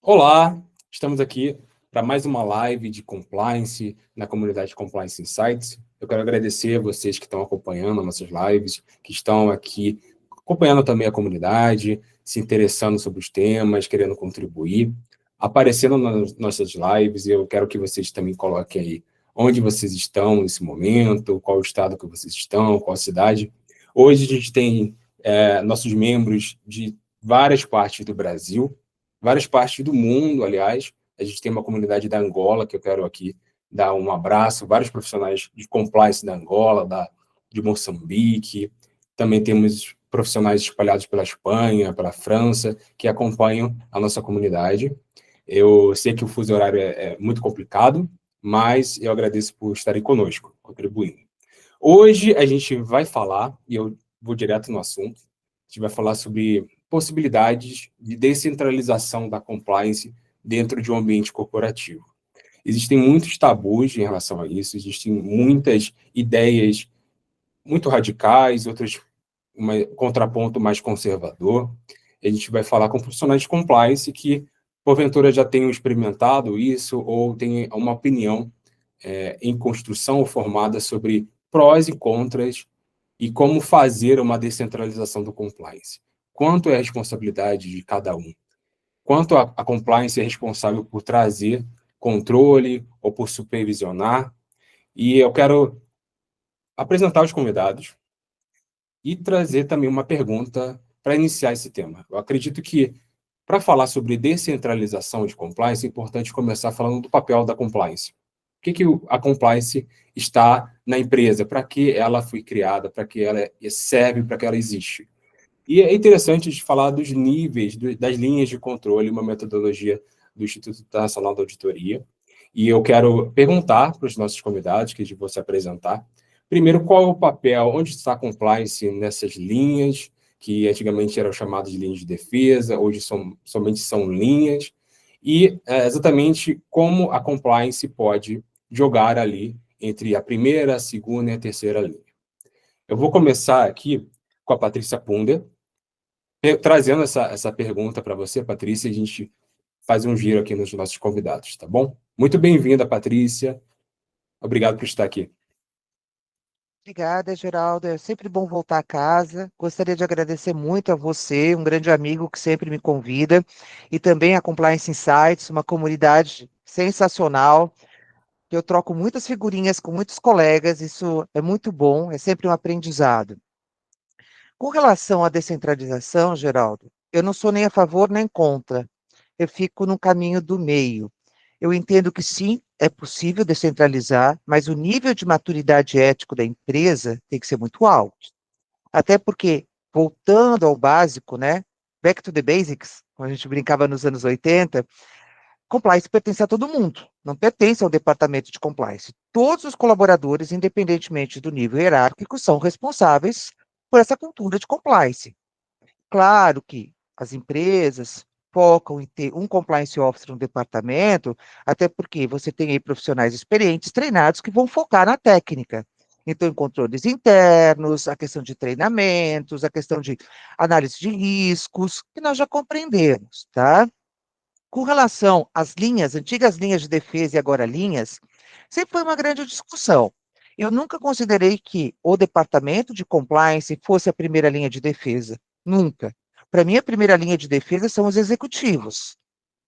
Olá, estamos aqui para mais uma live de compliance na comunidade Compliance Insights. Eu quero agradecer a vocês que estão acompanhando nossas lives, que estão aqui acompanhando também a comunidade, se interessando sobre os temas, querendo contribuir, aparecendo nas nossas lives. Eu quero que vocês também coloquem aí onde vocês estão nesse momento, qual o estado que vocês estão, qual a cidade. Hoje a gente tem nossos membros de várias partes do Brasil, várias partes do mundo, aliás. A gente tem uma comunidade da Angola, que eu quero aqui dar um abraço, vários profissionais de compliance da Angola, de Moçambique. Também temos profissionais espalhados pela Espanha, pela França, que acompanham a nossa comunidade. Eu sei que o fuso horário é muito complicado, mas eu agradeço por estarem conosco, contribuindo. Hoje a gente vai falar, e eu vou direto no assunto, a gente vai falar sobre possibilidades de descentralização da compliance dentro de um ambiente corporativo. Existem muitos tabus em relação a isso, existem muitas ideias muito radicais, outras um contraponto mais conservador. A gente vai falar com profissionais de compliance que, porventura, já tenham experimentado isso ou têm uma opinião em construção ou formada sobre prós e contras e como fazer uma descentralização do compliance. Quanto é a responsabilidade de cada um? Quanto a compliance é responsável por trazer controle ou por supervisionar? E eu quero apresentar os convidados e trazer também uma pergunta para iniciar esse tema. Eu acredito que, para falar sobre descentralização de compliance, é importante começar falando do papel da compliance. O que a compliance está na empresa? Para que ela foi criada? Para que ela serve? Para que ela existe? E é interessante de falar dos níveis, das linhas de controle, uma metodologia do Instituto Internacional da Auditoria. E eu quero perguntar para os nossos convidados, que vão se apresentar, primeiro, qual é o papel, onde está a compliance nessas linhas, que antigamente eram chamadas de linhas de defesa, hoje somente são linhas, e exatamente como a compliance pode jogar ali entre a primeira, a segunda e a terceira linha. Eu vou começar aqui com a Patrícia Punder, trazendo essa pergunta para você, Patrícia, e a gente faz um giro aqui nos nossos convidados, tá bom? Muito bem-vinda, Patrícia. Obrigado por estar aqui. Obrigada, Geraldo. É sempre bom voltar a casa. Gostaria de agradecer muito a você, um grande amigo que sempre me convida, e também a Compliance Insights, uma comunidade sensacional. Eu troco muitas figurinhas com muitos colegas, isso é muito bom, é sempre um aprendizado. Com relação à descentralização, Geraldo, eu não sou nem a favor nem contra. Eu fico no caminho do meio. Eu entendo que sim, é possível descentralizar, mas o nível de maturidade ético da empresa tem que ser muito alto. Até porque, voltando ao básico, né? Back to the basics, como a gente brincava nos anos 80, compliance pertence a todo mundo, não pertence ao departamento de compliance. Todos os colaboradores, independentemente do nível hierárquico, são responsáveis por essa cultura de compliance. Claro que as empresas focam em ter um compliance officer no departamento, até porque você tem aí profissionais experientes, treinados, que vão focar na técnica. Então, em controles internos, a questão de treinamentos, a questão de análise de riscos, que nós já compreendemos, tá? Com relação às linhas, antigas linhas de defesa e agora linhas, sempre foi uma grande discussão. Eu nunca considerei que o departamento de compliance fosse a primeira linha de defesa. Nunca. Para mim, a primeira linha de defesa são os executivos.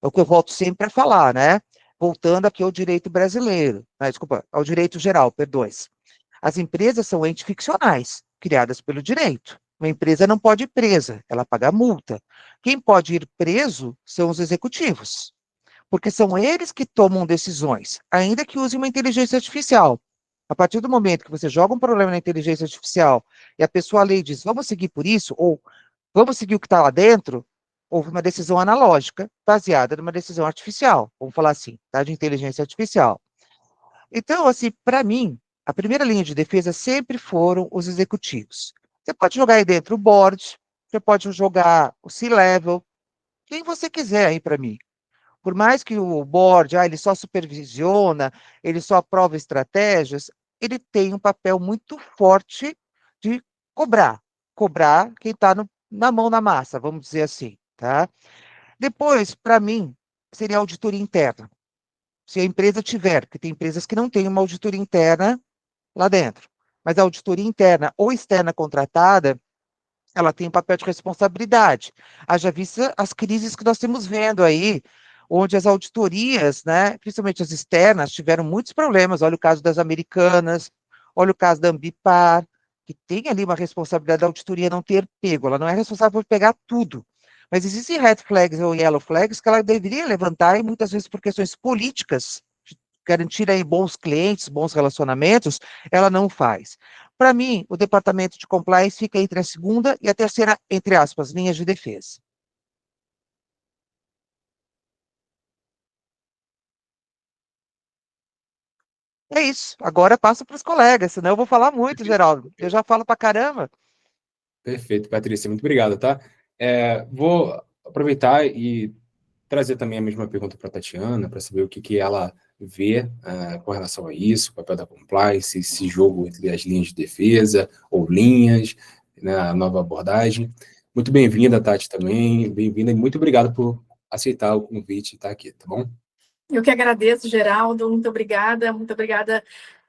É o que eu volto sempre a falar, né? Voltando aqui ao direito brasileiro, desculpa, ao direito geral, perdões. As empresas são entes ficcionais, criadas pelo direito. Uma empresa não pode ir presa, ela paga multa. Quem pode ir preso são os executivos, porque são eles que tomam decisões, ainda que usem uma inteligência artificial. A partir do momento que você joga um problema na inteligência artificial e a pessoa lê e diz, vamos seguir por isso, ou vamos seguir o que está lá dentro, houve uma decisão analógica baseada numa decisão artificial, vamos falar assim, tá? De inteligência artificial. Então, assim, para mim, a primeira linha de defesa sempre foram os executivos. Você pode jogar aí dentro o board, você pode jogar o C-level, quem você quiser aí para mim. Por mais que o board, ele só supervisiona, ele só aprova estratégias, ele tem um papel muito forte de cobrar. Cobrar quem está na mão na massa, vamos dizer assim, tá? Depois, para mim, seria a auditoria interna. Se a empresa tiver, porque tem empresas que não têm uma auditoria interna lá dentro, mas a auditoria interna ou externa contratada, ela tem um papel de responsabilidade. Haja vista as crises que nós temos vendo aí, onde as auditorias, né, principalmente as externas, tiveram muitos problemas. Olha o caso das Americanas, olha o caso da Ambipar, que tem ali uma responsabilidade da auditoria não ter pego. Ela não é responsável por pegar tudo. Mas existem red flags ou yellow flags que ela deveria levantar, e muitas vezes por questões políticas, garantir aí bons clientes, bons relacionamentos, ela não faz. Para mim, o departamento de compliance fica entre a segunda e a terceira, entre aspas, linhas de defesa. É isso. Agora passo para os colegas, senão eu vou falar muito, Geraldo. Eu já falo para caramba. Perfeito, Patrícia, muito obrigado, tá? Vou aproveitar e trazer também a mesma pergunta para a Tatiana, para saber o que ela vê com relação a isso, o papel da compliance, esse jogo entre as linhas de defesa ou linhas, né, a nova abordagem. Muito bem-vinda, Tati, também. Bem-vinda e muito obrigado por aceitar o convite e estar aqui, tá bom? Eu que agradeço, Geraldo, muito obrigada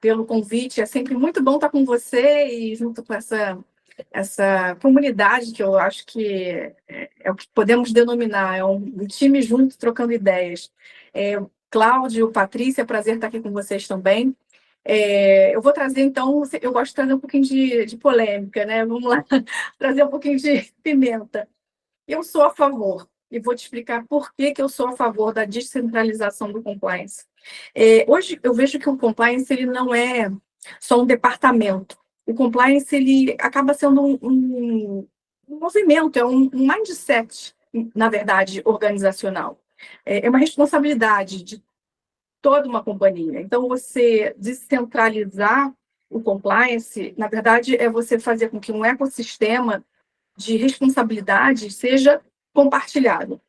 pelo convite. É sempre muito bom estar com você e junto com essa comunidade que eu acho que é o que podemos denominar, é um time junto, trocando ideias. Cláudio, Patrícia, é prazer estar aqui com vocês também. Eu vou trazer, então, eu gosto de trazer um pouquinho de polêmica, né? Vamos lá, trazer um pouquinho de pimenta. Eu sou a favor, e vou te explicar por que eu sou a favor da descentralização do compliance. Hoje, eu vejo que o compliance ele não é só um departamento. O compliance ele acaba sendo um movimento, é um mindset, na verdade, organizacional. É uma responsabilidade de toda uma companhia. Então, você descentralizar o compliance, na verdade, é você fazer com que um ecossistema de responsabilidade seja compartilhado.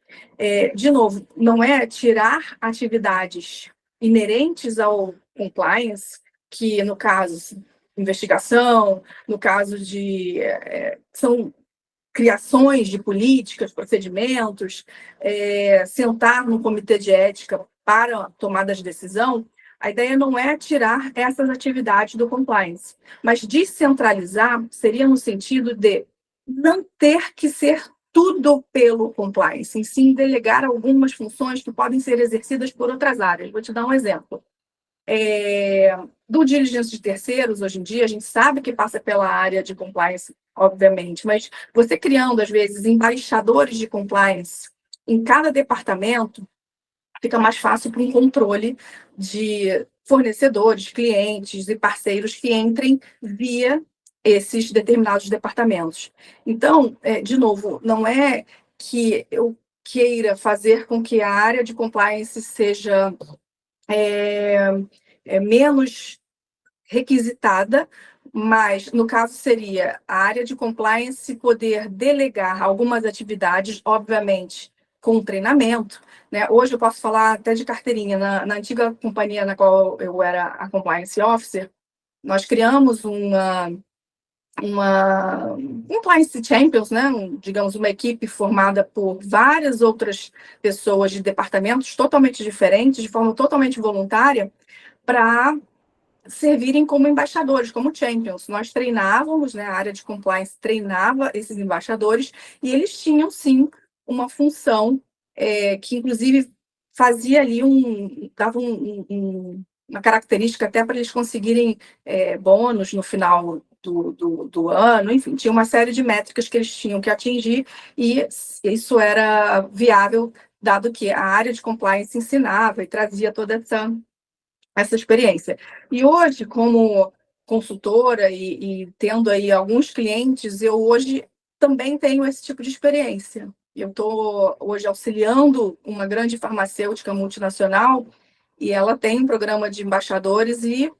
De novo, não é tirar atividades inerentes ao compliance, que no caso, investigação, no caso de são criações de políticas, procedimentos, sentar no comitê de ética para tomada de decisão. A ideia não é tirar essas atividades do compliance, mas descentralizar seria no sentido de não ter que ser tudo pelo compliance, em sim delegar algumas funções que podem ser exercidas por outras áreas. Vou te dar um exemplo. Do diligência de terceiros, hoje em dia, a gente sabe que passa pela área de compliance, obviamente, mas você criando, às vezes, embaixadores de compliance em cada departamento, fica mais fácil para um controle de fornecedores, clientes e parceiros que entrem via esses determinados departamentos. Então, de novo, não é que eu queira fazer com que a área de compliance seja menos requisitada, mas, no caso, seria a área de compliance poder delegar algumas atividades, obviamente, com treinamento, né? Hoje eu posso falar até de carteirinha. Na antiga companhia na qual eu era a compliance officer, nós criamos uma compliance champions, né? Digamos, uma equipe formada por várias outras pessoas de departamentos totalmente diferentes, de forma totalmente voluntária, para servirem como embaixadores, como champions. Nós treinávamos, né, a área de compliance treinava esses embaixadores e eles tinham, sim, uma função que, inclusive, fazia ali dava uma característica até para eles conseguirem bônus no final do ano, enfim, tinha uma série de métricas que eles tinham que atingir e isso era viável, dado que a área de compliance ensinava e trazia toda essa experiência. E hoje, como consultora e tendo aí alguns clientes, eu hoje também tenho esse tipo de experiência. Eu estou hoje auxiliando uma grande farmacêutica multinacional e ela tem um programa de embaixadores e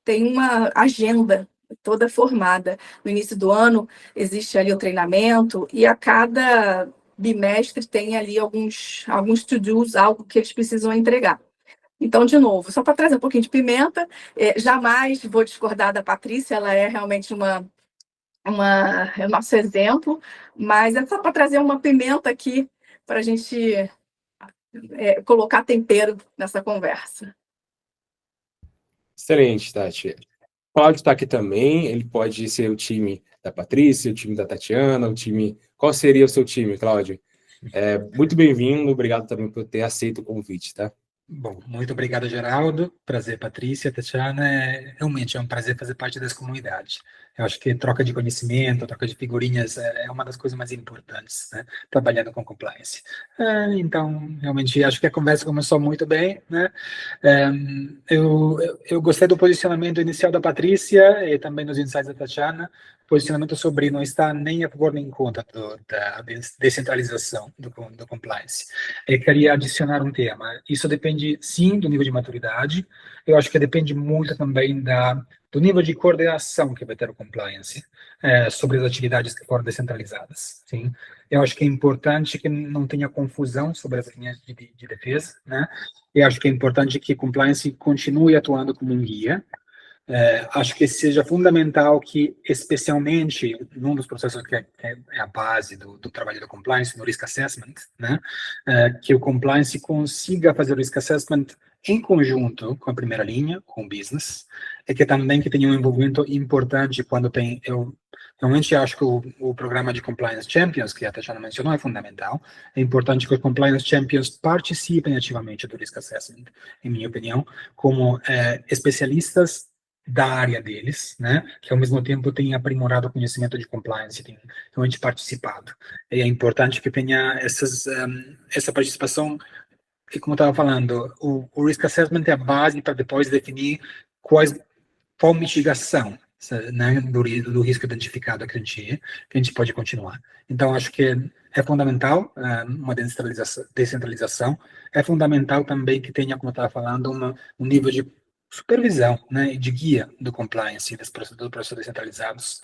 tem uma agenda toda formada. No início do ano existe ali o treinamento e a cada bimestre tem ali alguns to-dos, algo que eles precisam entregar. Então, de novo, só para trazer um pouquinho de pimenta, jamais vou discordar da Patrícia, ela é realmente é o nosso exemplo, mas é só para trazer uma pimenta aqui para a gente colocar tempero nessa conversa. Excelente, Tati. Cláudio está aqui também, ele pode ser o time da Patrícia, o time da Tatiana, o time... Qual seria o seu time, Cláudio? Muito bem-vindo, obrigado também por ter aceito o convite, tá? Bom, muito obrigado, Geraldo. Prazer, Patrícia, Tatiana. Realmente é um prazer fazer parte dessa comunidade. Eu acho que troca de conhecimento, troca de figurinhas é uma das coisas mais importantes, né? Trabalhando com compliance. Então, realmente, acho que a conversa começou muito bem, né? Eu gostei do posicionamento inicial da Patrícia e também dos insights da Tatiana. Posicionamento sobre não estar nem a favor nem contra da descentralização do compliance. Eu queria adicionar um tema. Isso depende, sim, do nível de maturidade. Eu acho que depende muito também do nível de coordenação que vai ter o compliance sobre as atividades que foram descentralizadas. Sim? Eu acho que é importante que não tenha confusão sobre as linhas de defesa, né? Eu acho que é importante que compliance continue atuando como um guia. Acho que seja fundamental que, especialmente num dos processos que é a base do trabalho do compliance, no risk assessment, né, que o compliance consiga fazer o risk assessment em conjunto com a primeira linha, com o business, e que também que tenha um envolvimento importante quando tem... Eu realmente acho que o programa de Compliance Champions, que a Tatiana mencionou, é fundamental. É importante que os Compliance Champions participem ativamente do risk assessment, em minha opinião, como especialistas da área deles, né, que ao mesmo tempo tem aprimorado o conhecimento de compliance, tem realmente participado. E é importante que tenha essa participação, que como eu estava falando, o risk assessment é a base para depois definir qual mitigação, né, do risco identificado que a gente pode continuar. Então, acho que é fundamental uma descentralização, é fundamental também que tenha, como eu estava falando, um nível de supervisão, né, e de guia do compliance do processo descentralizados,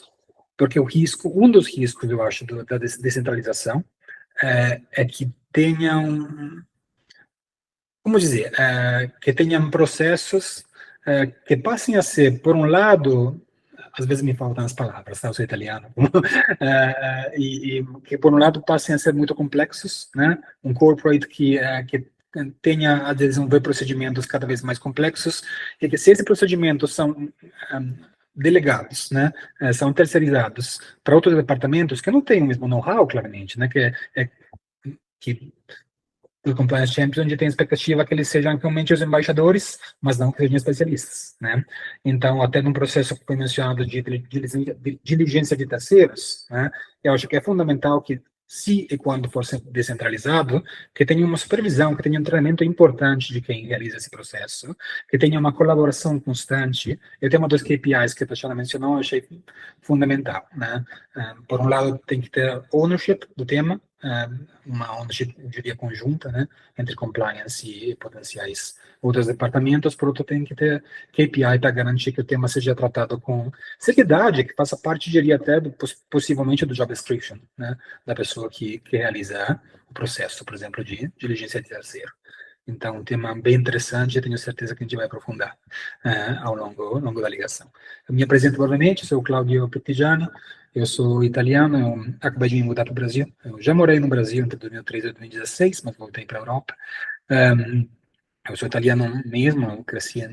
porque um dos riscos, eu acho, da descentralização é que tenham, como dizer, que tenham processos que passem a ser, por um lado, às vezes me faltam as palavras, tá? Eu sou italiano, e que por um lado passem a ser muito complexos, né? Um corporate que tenha a desenvolver procedimentos cada vez mais complexos, e que se esses procedimentos são delegados, né, são terceirizados para outros departamentos que não têm o mesmo know-how, claramente, né, que do Compliance Champions, onde tem a expectativa que eles sejam realmente os embaixadores, mas não que sejam especialistas, né? Então, até num processo que foi mencionado de diligência de terceiros, né, eu acho que é fundamental que, se e quando for descentralizado, que tenha uma supervisão, que tenha um treinamento importante de quem realiza esse processo, que tenha uma colaboração constante. Eu tenho uma das KPIs que a Tatiana mencionou, eu achei fundamental, né? Por um lado, tem que ter ownership do tema, uma ownership, eu diria, conjunta, né, entre compliance e potenciais outros departamentos. Por outro, tem que ter KPI para garantir que o tema seja tratado com seriedade, que faça parte, diria até, possivelmente do job description, né, da pessoa que realiza o processo, por exemplo, de diligência de terceiro. Então, um tema bem interessante, eu tenho certeza que a gente vai aprofundar ao longo da ligação. Eu me apresento brevemente, sou o Claudio Pettigiano, eu sou italiano, eu acabei de me mudar para o Brasil. Eu já morei no Brasil entre 2013 e 2016, mas voltei para a Europa. Eu sou italiano mesmo, eu cresci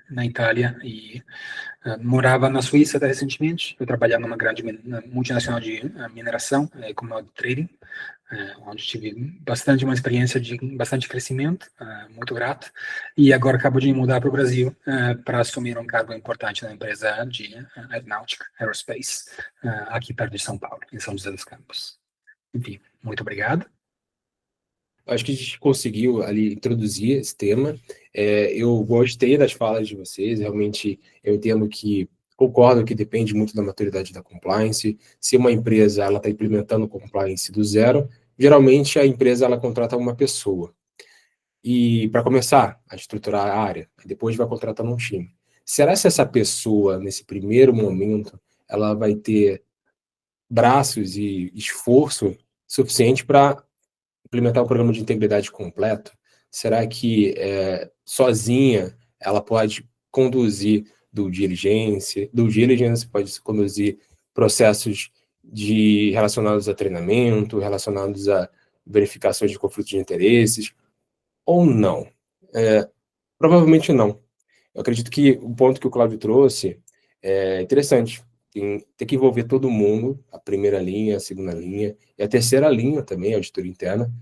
na Itália e morava na Suíça até recentemente. Eu trabalhava numa grande multinacional de mineração, como trading, onde tive uma experiência de bastante crescimento, muito grato, e agora acabo de mudar para o Brasil para assumir um cargo importante na empresa de aeronáutica, aerospace, aqui perto de São Paulo, em São José dos Campos. Enfim, muito obrigado. Acho que a gente conseguiu ali introduzir esse tema. Eu gostei das falas de vocês, realmente eu entendo que, concordo que depende muito da maturidade da compliance. Se uma empresa está implementando compliance do zero, geralmente a empresa ela contrata uma pessoa. E para começar a estruturar a área, depois vai contratar um time. Será que essa pessoa, nesse primeiro momento, ela vai ter braços e esforço suficiente para implementar o programa de integridade completo? Será que sozinha ela pode conduzir due diligence, pode conduzir processos relacionados a treinamento, relacionados a verificações de conflitos de interesses? ou não? Provavelmente não. Eu acredito que o ponto que o Cláudio trouxe é interessante. Tem que envolver todo mundo, a primeira linha, a segunda linha e a terceira linha também, a auditoria interna,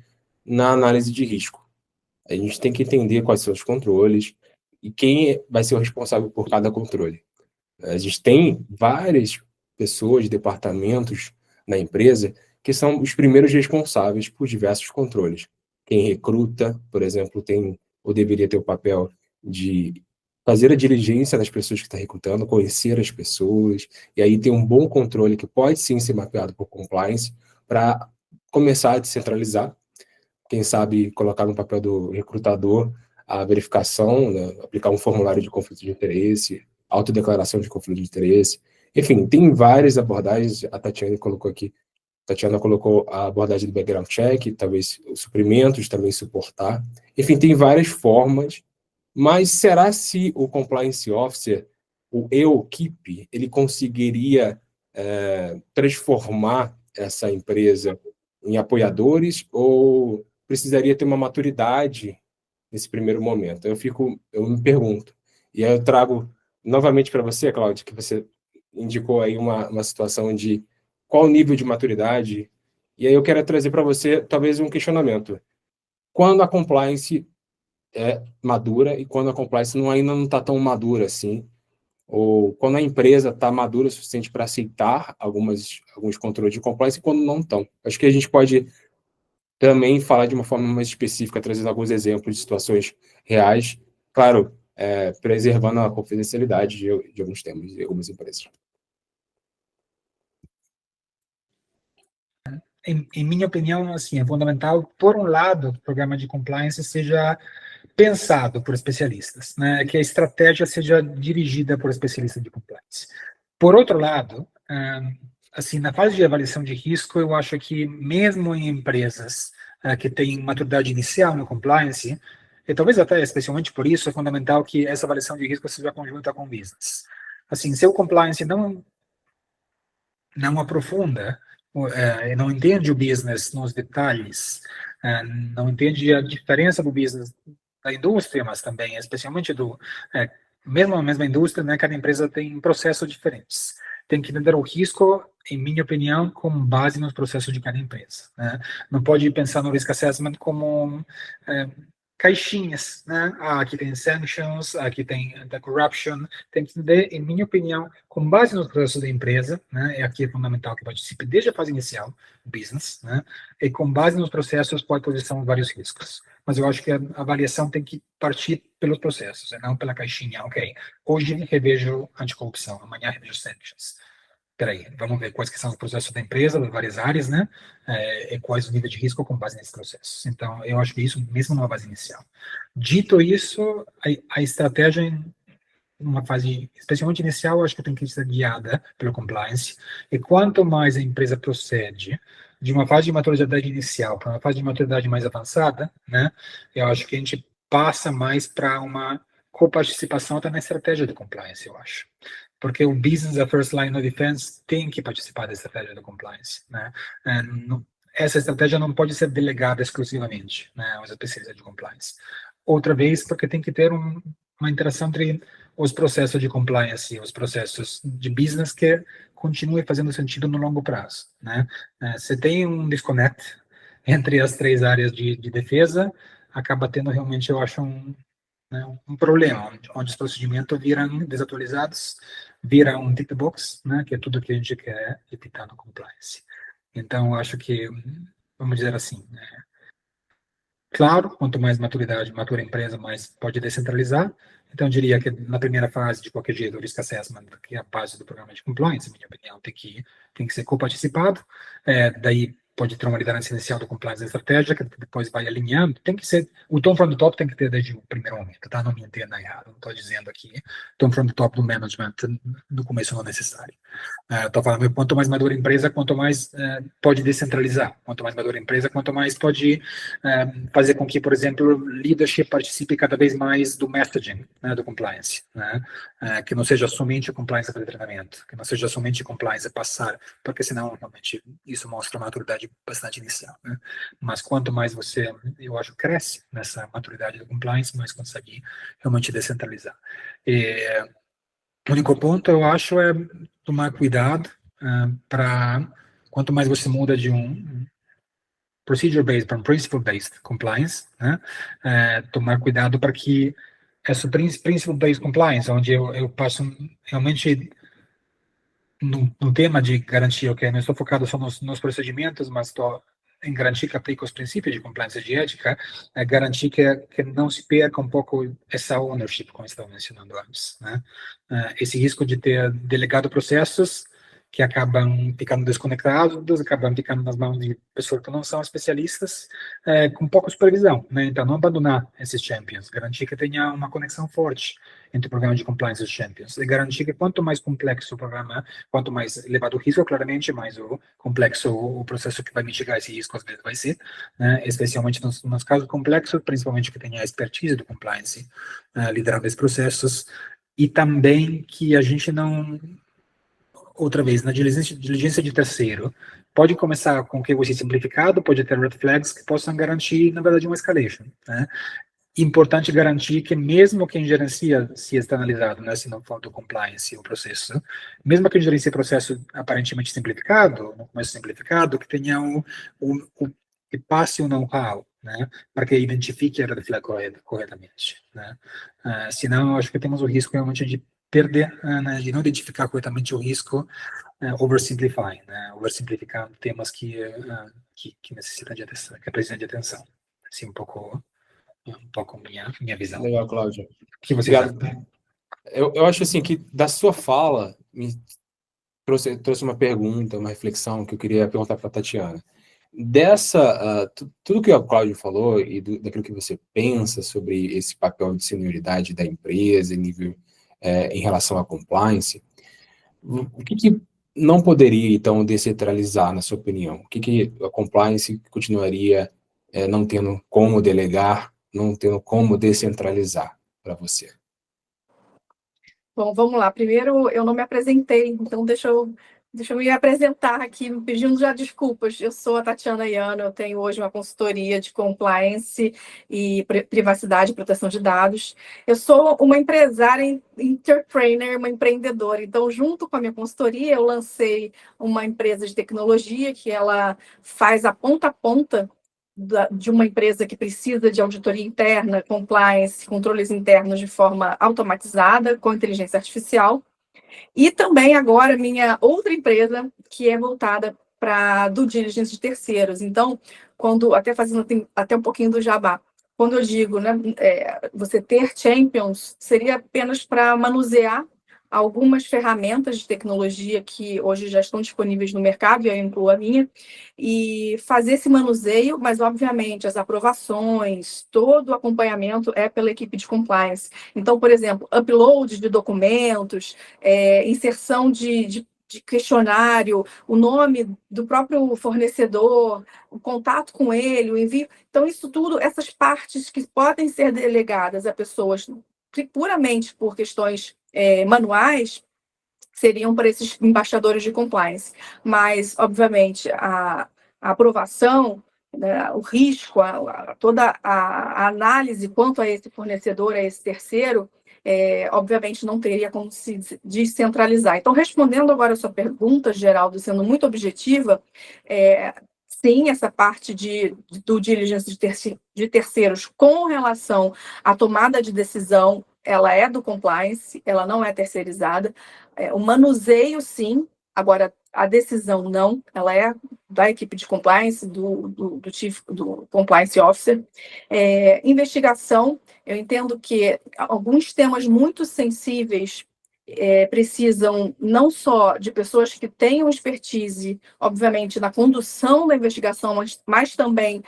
na análise de risco. A gente tem que entender quais são os controles e quem vai ser o responsável por cada controle. A gente tem várias pessoas, departamentos na empresa que são os primeiros responsáveis por diversos controles. Quem recruta, por exemplo, tem ou deveria ter o papel de fazer a diligência das pessoas que está recrutando, conhecer as pessoas, e aí tem um bom controle que pode sim ser mapeado por compliance para começar a descentralizar, quem sabe colocar no papel do recrutador a verificação, né, aplicar um formulário de conflito de interesse, autodeclaração de conflito de interesse. Enfim, tem várias abordagens, a Tatiana colocou aqui, a abordagem do background check, talvez os suprimentos também suportar. Enfim, tem várias formas, mas será se o compliance officer, o EOKIP, ele conseguiria transformar essa empresa em apoiadores ou precisaria ter uma maturidade nesse primeiro momento? Eu me pergunto. E aí eu trago novamente para você, Cláudio, que você indicou aí uma situação de qual o nível de maturidade, e aí eu quero trazer para você talvez um questionamento. Quando a compliance é madura e quando a compliance ainda não está tão madura assim, ou quando a empresa está madura o suficiente para aceitar alguns controles de compliance e quando não estão. Acho que a gente pode também falar de uma forma mais específica, trazendo alguns exemplos de situações reais, claro, preservando a confidencialidade de alguns temas de algumas empresas. Em minha opinião, assim, é fundamental, por um lado, o programa de compliance seja pensado por especialistas, né? Que a estratégia seja dirigida por especialistas de compliance. Por outro lado, assim, na fase de avaliação de risco, eu acho que mesmo em empresas que têm maturidade inicial no compliance, e talvez até especialmente por isso, é fundamental que essa avaliação de risco seja conjunta com o business. Assim, se o compliance não aprofunda, não entende o business nos detalhes, não entende a diferença do business da indústria, mas também, especialmente mesmo a mesma indústria, né, cada empresa tem processos diferentes. Tem que entender o risco, em minha opinião, com base nos processos de cada empresa, né? Não pode pensar no risk assessment como caixinhas, né? Aqui tem sanctions, aqui tem the corruption. Tem que entender, em minha opinião, com base nos processos da empresa, né? Aqui é fundamental que participe desde a fase inicial, business, né? E com base nos processos pode posicionar vários riscos. Mas eu acho que a avaliação tem que partir pelos processos, e não pela caixinha. Ok, hoje revejo anticorrupção, amanhã revejo sanctions. Peraí, vamos ver quais que são os processos da empresa, de várias áreas, né? E quais o nível de risco com base nesses processos. Então, eu acho que isso mesmo numa fase inicial. Dito isso, a estratégia numa fase, especialmente inicial, eu acho que tem que ser guiada pelo compliance. E quanto mais a empresa procede de uma fase de maturidade inicial para uma fase de maturidade mais avançada, né? Eu acho que a gente passa mais para uma coparticipação até na estratégia de compliance, eu acho. Porque o business, a first line of defense, tem que participar da estratégia de compliance, né? Essa estratégia não pode ser delegada exclusivamente, né, aos especialistas de compliance. Outra vez, porque tem que ter uma interação entre os processos de compliance e os processos de business que continue fazendo sentido no longo prazo, né? Você tem um disconnect entre as três áreas de defesa, acaba tendo realmente, eu acho, um problema, onde os procedimentos viram desatualizados, viram um tick box, né, que é tudo que a gente quer evitar no compliance. Então, eu acho que, vamos dizer assim, né, claro, quanto mais matura a empresa, mais pode descentralizar. Então, eu diria que na primeira fase, de qualquer jeito, o risk assessment, que é a base do programa de compliance, na minha opinião, tem que ser coparticipado. Daí, pode ter uma liderança inicial do compliance da estratégia, que depois vai alinhando. Tem que ser, o tom from the top tem que ter desde o primeiro momento, tá? Não me entenda errado, não estou dizendo aqui, tom from the top do management, no começo não é necessário. Estou falando, quanto mais madura a empresa, quanto mais pode descentralizar. Quanto mais madura a empresa, quanto mais pode fazer com que, por exemplo, leadership participe cada vez mais do messaging, né, do compliance, né? Que não seja somente compliance para treinamento, que não seja somente compliance passar, porque senão realmente isso mostra uma maturidade bastante inicial, né? Mas quanto mais você, eu acho, cresce nessa maturidade da compliance, mais consegue realmente descentralizar. O único ponto, eu acho, é tomar cuidado para, quanto mais você muda de um procedure-based para um principle-based compliance, né? Tomar cuidado para que essa principle-based compliance, onde eu passo realmente no tema de garantia, ok, não estou focado só nos procedimentos, mas estou em garantir que aplica os princípios de compliance de ética, garantir que não se perca um pouco essa ownership, como estava mencionando antes, né? Esse risco de ter delegado processos que acabam ficando desconectados, acabam ficando nas mãos de pessoas que não são especialistas, com pouca supervisão, né? Então, não abandonar esses champions, garantir que tenha uma conexão forte entre o programa de compliance e os champions, e garantir que quanto mais complexo o programa, quanto mais elevado o risco, claramente, mais complexo o processo que vai mitigar esse risco, às vezes vai ser, né? Especialmente nos casos complexos, principalmente que tenha a expertise do compliance, liderando esses processos, e também que a gente não, outra vez, na diligência de terceiro, pode começar com o KYC simplificado, pode ter red flags que possam garantir, na verdade, uma escalation, né? Importante garantir que mesmo quem gerencia, se está analisado, né, se não for do compliance o processo, mesmo quem gerencia o processo aparentemente simplificado, no começo simplificado, que tenha que passe o know-how, né, para que identifique a red flag corretamente, né. Senão, eu acho que temos o risco realmente de perder, né, de não identificar corretamente o risco, oversimplifying, né, oversimplificando temas que necessitam de atenção, que precisam de atenção. Assim, um pouco minha visão. Legal, Cláudio. O que você acha? Eu acho assim que da sua fala me trouxe uma pergunta, uma reflexão que eu queria perguntar para a Tatiana. Tudo que o Cláudio falou e daquilo que você pensa sobre esse papel de senioridade da empresa em relação à compliance, o que não poderia, então, descentralizar, na sua opinião? O que a compliance continuaria não tendo como delegar, não tendo como descentralizar para você? Bom, vamos lá. Primeiro, eu não me apresentei, então deixa eu me apresentar aqui, pedindo já desculpas. Eu sou a Tatiana Iano, eu tenho hoje uma consultoria de compliance e privacidade e proteção de dados. Eu sou uma empresária, entrepreneur, uma empreendedora. Então, junto com a minha consultoria, eu lancei uma empresa de tecnologia que ela faz a ponta de uma empresa que precisa de auditoria interna, compliance, controles internos de forma automatizada, com inteligência artificial. E também agora minha outra empresa, que é voltada para due diligence de terceiros. Então, até fazendo até um pouquinho do jabá, quando eu digo, né, você ter champions, seria apenas para manusear algumas ferramentas de tecnologia que hoje já estão disponíveis no mercado, e eu incluo a minha, e fazer esse manuseio, mas, obviamente, as aprovações, todo o acompanhamento é pela equipe de compliance. Então, por exemplo, upload de documentos, inserção de questionário, o nome do próprio fornecedor, o contato com ele, o envio. Então, isso tudo, essas partes que podem ser delegadas a pessoas puramente por questões manuais, seriam para esses embaixadores de compliance. Mas, obviamente, a aprovação, né, o risco, toda a análise quanto a esse fornecedor, a esse terceiro, obviamente não teria como se descentralizar. Então, respondendo agora a sua pergunta, Geraldo, sendo muito objetiva, sim, essa parte de due diligence de terceiros com relação à tomada de decisão, ela é do compliance, ela não é terceirizada. O manuseio, sim, agora a decisão não, ela é da equipe de compliance, do compliance officer. Investigação, eu entendo que alguns temas muito sensíveis precisam não só de pessoas que tenham expertise, obviamente, na condução da investigação, mas também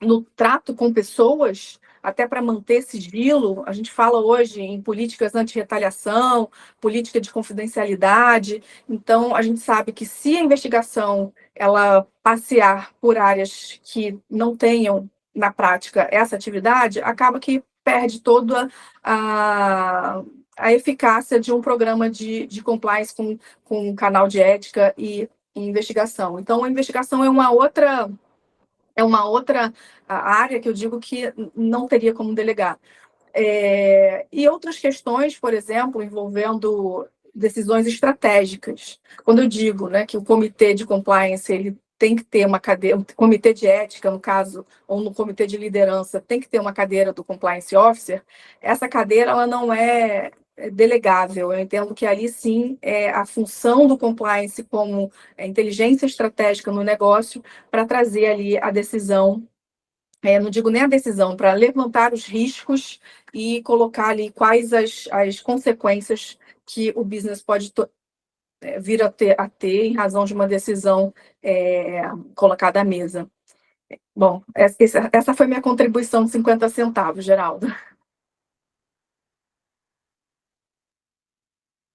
no trato com pessoas, até para manter sigilo. A gente fala hoje em políticas anti-retaliação, política de confidencialidade. Então, a gente sabe que se a investigação ela passear por áreas que não tenham, na prática, essa atividade, acaba que perde toda a eficácia de um programa de compliance com um canal de ética e em investigação. Então, a investigação é uma outra área que eu digo que não teria como delegar. E outras questões, por exemplo, envolvendo decisões estratégicas. Quando eu digo, né, que o comitê de compliance ele tem que ter uma cadeira, o comitê de ética, no caso, ou no comitê de liderança, tem que ter uma cadeira do compliance officer, essa cadeira ela não é delegável. Eu entendo que ali sim é a função do compliance como inteligência estratégica no negócio para trazer ali a decisão, não digo nem a decisão, para levantar os riscos e colocar ali quais as consequências que o business pode vir a ter em razão de uma decisão colocada à mesa. Bom, essa foi minha contribuição de 50 centavos, Geraldo.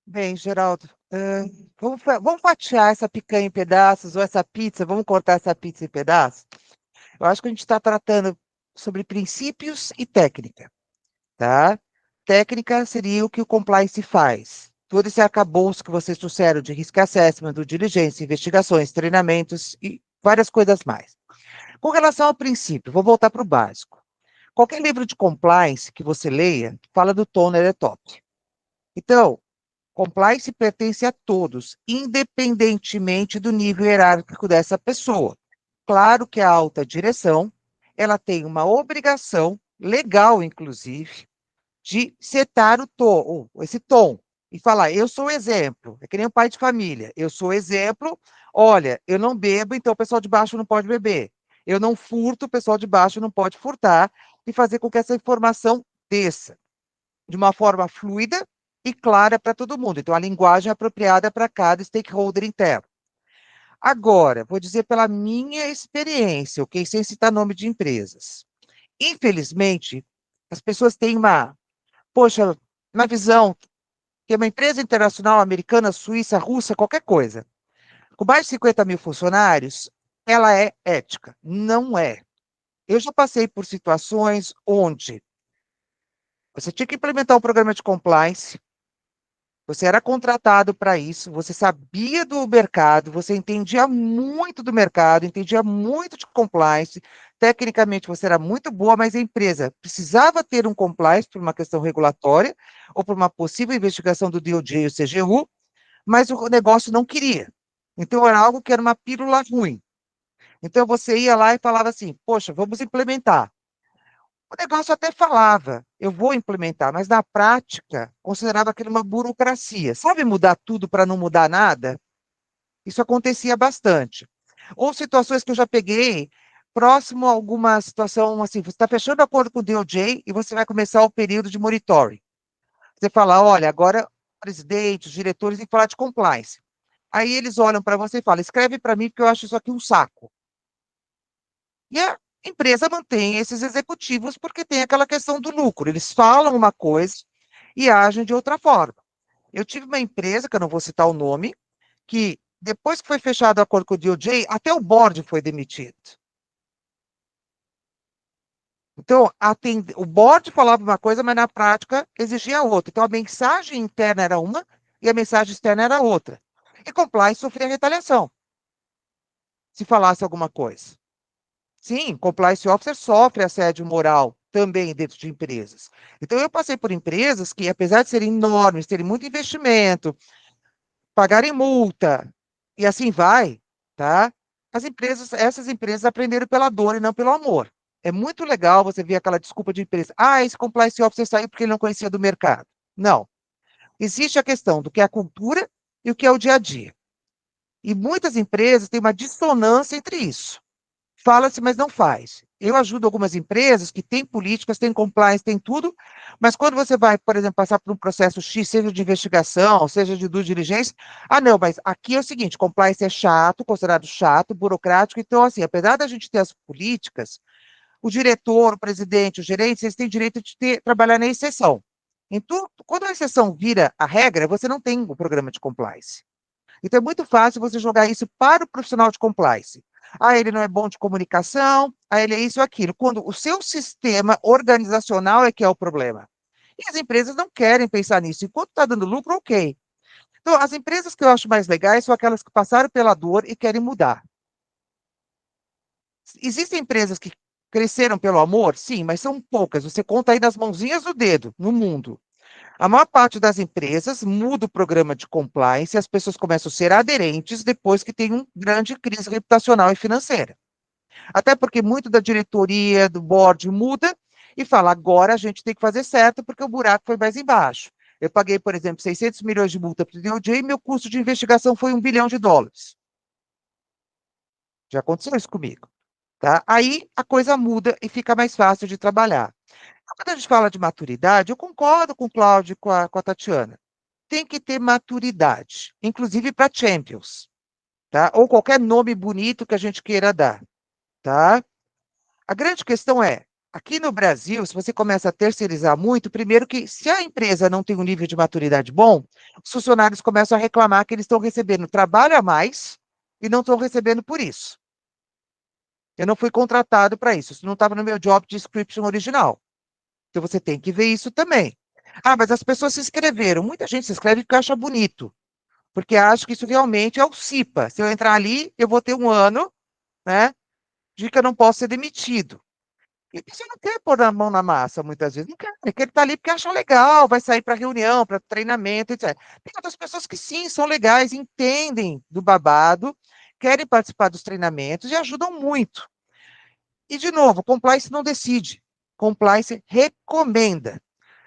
Bem, Geraldo, vamos fatiar essa picanha em pedaços ou essa pizza, vamos cortar essa pizza em pedaços? Eu acho que a gente está tratando sobre princípios e técnica, tá? Técnica seria o que o compliance faz. Todo esse arcabouço que vocês trouxeram de risk assessment, do diligência, investigações, treinamentos e várias coisas mais. Com relação ao princípio, vou voltar para o básico. Qualquer livro de compliance que você leia fala do toner at top. Então, compliance pertence a todos, independentemente do nível hierárquico dessa pessoa. Claro que a alta direção, ela tem uma obrigação legal, inclusive, de setar o tom, esse tom, e falar, eu sou exemplo, é que nem um pai de família, eu sou exemplo, olha, eu não bebo, então o pessoal de baixo não pode beber, eu não furto, o pessoal de baixo não pode furtar, e fazer com que essa informação desça de uma forma fluida e clara para todo mundo. Então, a linguagem é apropriada para cada stakeholder interno. Agora, vou dizer pela minha experiência, ok? Sem citar nome de empresas. Infelizmente, as pessoas têm uma visão que é uma empresa internacional, americana, suíça, russa, qualquer coisa. Com mais de 50 mil funcionários, ela é ética. Não é. Eu já passei por situações onde você tinha que implementar um programa de compliance, você era contratado para isso, você sabia do mercado, você entendia muito do mercado, entendia muito de compliance, tecnicamente você era muito boa, mas a empresa precisava ter um compliance por uma questão regulatória ou por uma possível investigação do DOJ ou CGU, mas o negócio não queria. Então era algo que era uma pílula ruim. Então você ia lá e falava assim, poxa, vamos implementar. O negócio até falava, eu vou implementar, mas na prática considerava aquilo uma burocracia. Sabe mudar tudo para não mudar nada? Isso acontecia bastante. Ou situações que eu já peguei próximo a alguma situação assim, você está fechando acordo com o DOJ e você vai começar o período de monitoring. Você fala, olha, agora o presidente, os diretores têm que falar de compliance. Aí eles olham para você e falam, escreve para mim porque eu acho isso aqui um saco. E a empresa mantém esses executivos porque tem aquela questão do lucro. Eles falam uma coisa e agem de outra forma. Eu tive uma empresa, que eu não vou citar o nome, que depois que foi fechado o acordo com o DOJ, até o board foi demitido. Então, o board falava uma coisa, mas na prática exigia outra. Então, a mensagem interna era uma e a mensagem externa era outra. E compliance sofria retaliação se falasse alguma coisa. Sim, compliance officer sofre assédio moral também dentro de empresas. Então, eu passei por empresas que, apesar de serem enormes, terem muito investimento, pagarem multa, e assim vai, tá? Essas empresas aprenderam pela dor e não pelo amor. É muito legal você ver aquela desculpa de empresa. Ah, esse compliance officer saiu porque ele não conhecia do mercado. Não. Existe a questão do que é a cultura e o que é o dia a dia. E muitas empresas têm uma dissonância entre isso. Fala-se, mas não faz. Eu ajudo algumas empresas que têm políticas, têm compliance, têm tudo, mas quando você vai, por exemplo, passar por um processo X, seja de investigação, seja de due diligência, não, mas aqui é o seguinte, compliance é chato, considerado chato, burocrático, então, assim, apesar da gente ter as políticas, o diretor, o presidente, os gerentes, eles têm direito de trabalhar na exceção. Então, quando a exceção vira a regra, você não tem o programa de compliance. Então, é muito fácil você jogar isso para o profissional de compliance. Ele não é bom de comunicação, ele é isso ou aquilo. Quando o seu sistema organizacional é que é o problema. E as empresas não querem pensar nisso. Enquanto está dando lucro, ok. Então, as empresas que eu acho mais legais são aquelas que passaram pela dor e querem mudar. Existem empresas que cresceram pelo amor? Sim, mas são poucas. Você conta aí nas mãozinhas do dedo no mundo. A maior parte das empresas muda o programa de compliance e as pessoas começam a ser aderentes depois que tem uma grande crise reputacional e financeira. Até porque muito da diretoria, do board muda e fala, agora a gente tem que fazer certo porque o buraco foi mais embaixo. Eu paguei, por exemplo, 600 milhões de multa para o DOJ e meu custo de investigação foi $1 bilhão. Já aconteceu isso comigo. Tá? Aí a coisa muda e fica mais fácil de trabalhar. Quando a gente fala de maturidade, eu concordo com o Cláudio e com a Tatiana. Tem que ter maturidade, inclusive para champions, tá? Ou qualquer nome bonito que a gente queira dar, tá? A grande questão é, aqui no Brasil, se você começa a terceirizar muito, primeiro que se a empresa não tem um nível de maturidade bom, os funcionários começam a reclamar que eles estão recebendo trabalho a mais e não estão recebendo por isso. Eu não fui contratado para isso não estava no meu job description original. Então você tem que ver isso também. Ah, mas as pessoas se inscreveram. Muita gente se inscreve porque acha bonito, porque acha que isso realmente é o CIPA. Se eu entrar ali, eu vou ter um ano, né, de que eu não posso ser demitido. E você não quer pôr a mão na massa, muitas vezes. Não quer. É que ele está ali porque acha legal, vai sair para reunião, para treinamento, etc. Tem outras pessoas que sim, são legais, entendem do babado, querem participar dos treinamentos e ajudam muito. E, de novo, compliance não decide. Compliance recomenda.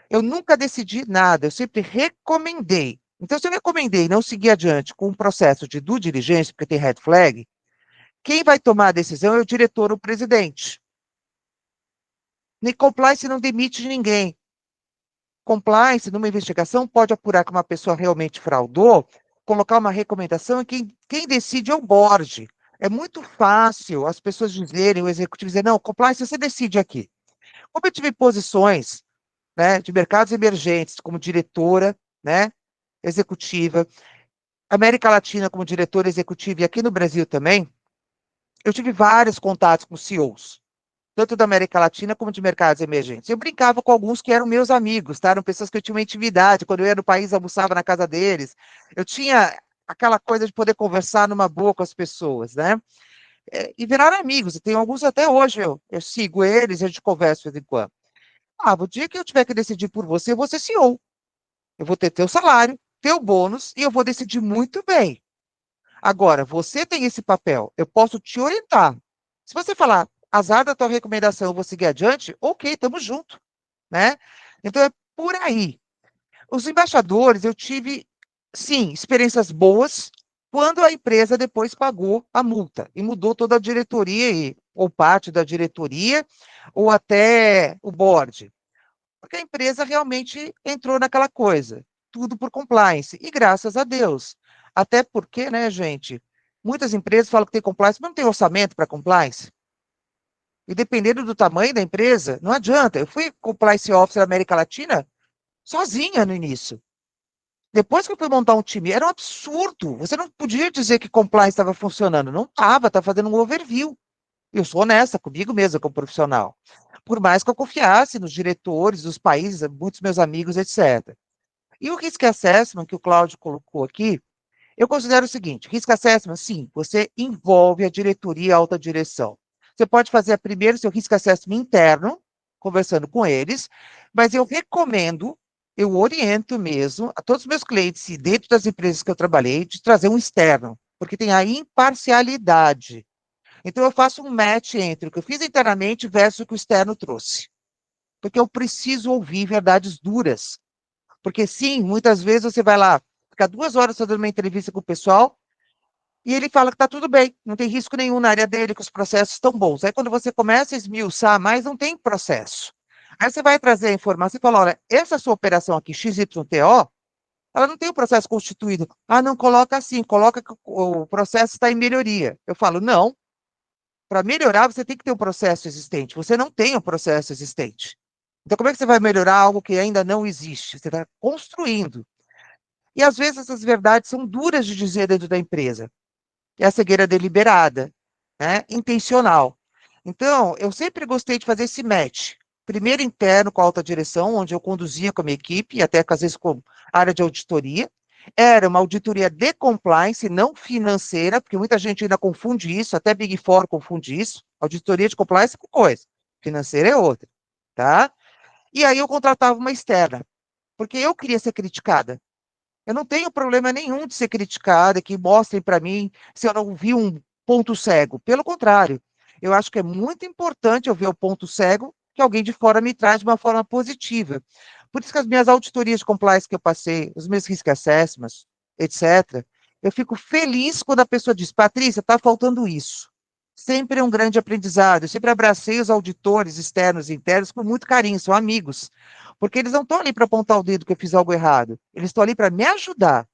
Eu nunca decidi nada, eu sempre recomendei. Então, se eu recomendei e não seguir adiante com um processo de due diligência, porque tem red flag, quem vai tomar a decisão é o diretor ou o presidente. Nem compliance não demite ninguém. Compliance, numa investigação, pode apurar que uma pessoa realmente fraudou, colocar uma recomendação e quem decide é o board. É muito fácil as pessoas dizerem, o executivo dizer, não, compliance você decide aqui. Como eu tive posições, né, de mercados emergentes como diretora, né, executiva, América Latina como diretora executiva e aqui no Brasil também, eu tive vários contatos com CEOs, tanto da América Latina como de mercados emergentes. Eu brincava com alguns que eram meus amigos, tá? Eram pessoas que eu tinha uma intimidade. Quando eu ia no país, almoçava na casa deles. Eu tinha aquela coisa de poder conversar numa boa com as pessoas, né? E viraram amigos. Eu tenho alguns até hoje, eu sigo eles, a gente conversa de vez em quando. Ah, o dia que eu tiver que decidir por você, eu vou ser CEO. Eu vou ter teu salário, teu bônus, e eu vou decidir muito bem. Agora, você tem esse papel, eu posso te orientar. Se você falar, azar da tua recomendação, eu vou seguir adiante, ok, estamos junto, né? Então, é por aí. Os embaixadores, eu tive, sim, experiências boas, quando a empresa depois pagou a multa e mudou toda a diretoria, ou parte da diretoria, ou até o board. Porque a empresa realmente entrou naquela coisa, tudo por compliance, e graças a Deus. Até porque, né, gente, muitas empresas falam que tem compliance, mas não tem orçamento para compliance. E dependendo do tamanho da empresa, não adianta. Eu fui compliance officer da América Latina sozinha no início. Depois que eu fui montar um time, era um absurdo. Você não podia dizer que compliance estava funcionando. Não estava fazendo um overview. Eu sou honesta comigo mesma, como profissional. Por mais que eu confiasse nos diretores dos países, muitos meus amigos, etc. E o Risk Assessment, que o Cláudio colocou aqui, eu considero o seguinte: Risk Assessment, sim, você envolve a diretoria e a alta direção. Você pode fazer primeiro seu Risk Assessment interno, conversando com eles, mas eu recomendo, eu oriento mesmo a todos os meus clientes, e dentro das empresas que eu trabalhei, de trazer um externo, porque tem a imparcialidade. Então, eu faço um match entre o que eu fiz internamente versus o que o externo trouxe. Porque eu preciso ouvir verdades duras. Porque, sim, muitas vezes você vai lá, ficar 2 horas fazendo uma entrevista com o pessoal, e ele fala que está tudo bem, não tem risco nenhum na área dele, que os processos estão bons. Aí, quando você começa a esmiuçar mais, não tem processo. Aí você vai trazer a informação e fala, olha, essa sua operação aqui, XYTO, ela não tem o processo constituído. Ah, não, coloca assim, coloca que o processo está em melhoria. Eu falo, não, para melhorar, você tem que ter um processo existente. Você não tem um processo existente. Então, como é que você vai melhorar algo que ainda não existe? Você está construindo. E, às vezes, essas verdades são duras de dizer dentro da empresa. É a cegueira deliberada, né? Intencional. Então, eu sempre gostei de fazer esse match. Primeiro interno com a alta direção, onde eu conduzia com a minha equipe, e até às vezes com a área de auditoria, Era uma auditoria de compliance, não financeira, porque muita gente ainda confunde isso, até Big Four confunde isso. Auditoria de compliance é uma coisa, financeira é outra, tá? E aí eu contratava uma externa, porque eu queria ser criticada. Eu não tenho problema nenhum de ser criticada, que mostrem para mim se eu não vi um ponto cego. Pelo contrário, eu acho que é muito importante eu ver o ponto cego que alguém de fora me traz de uma forma positiva. Por isso que as minhas auditorias de compliance que eu passei, os meus risk assessments, etc., eu fico feliz quando a pessoa diz, Patrícia, está faltando isso. Sempre é um grande aprendizado. Eu sempre abracei os auditores externos e internos com muito carinho, são amigos. Porque eles não estão ali para apontar o dedo que eu fiz algo errado. Eles estão ali para me ajudar.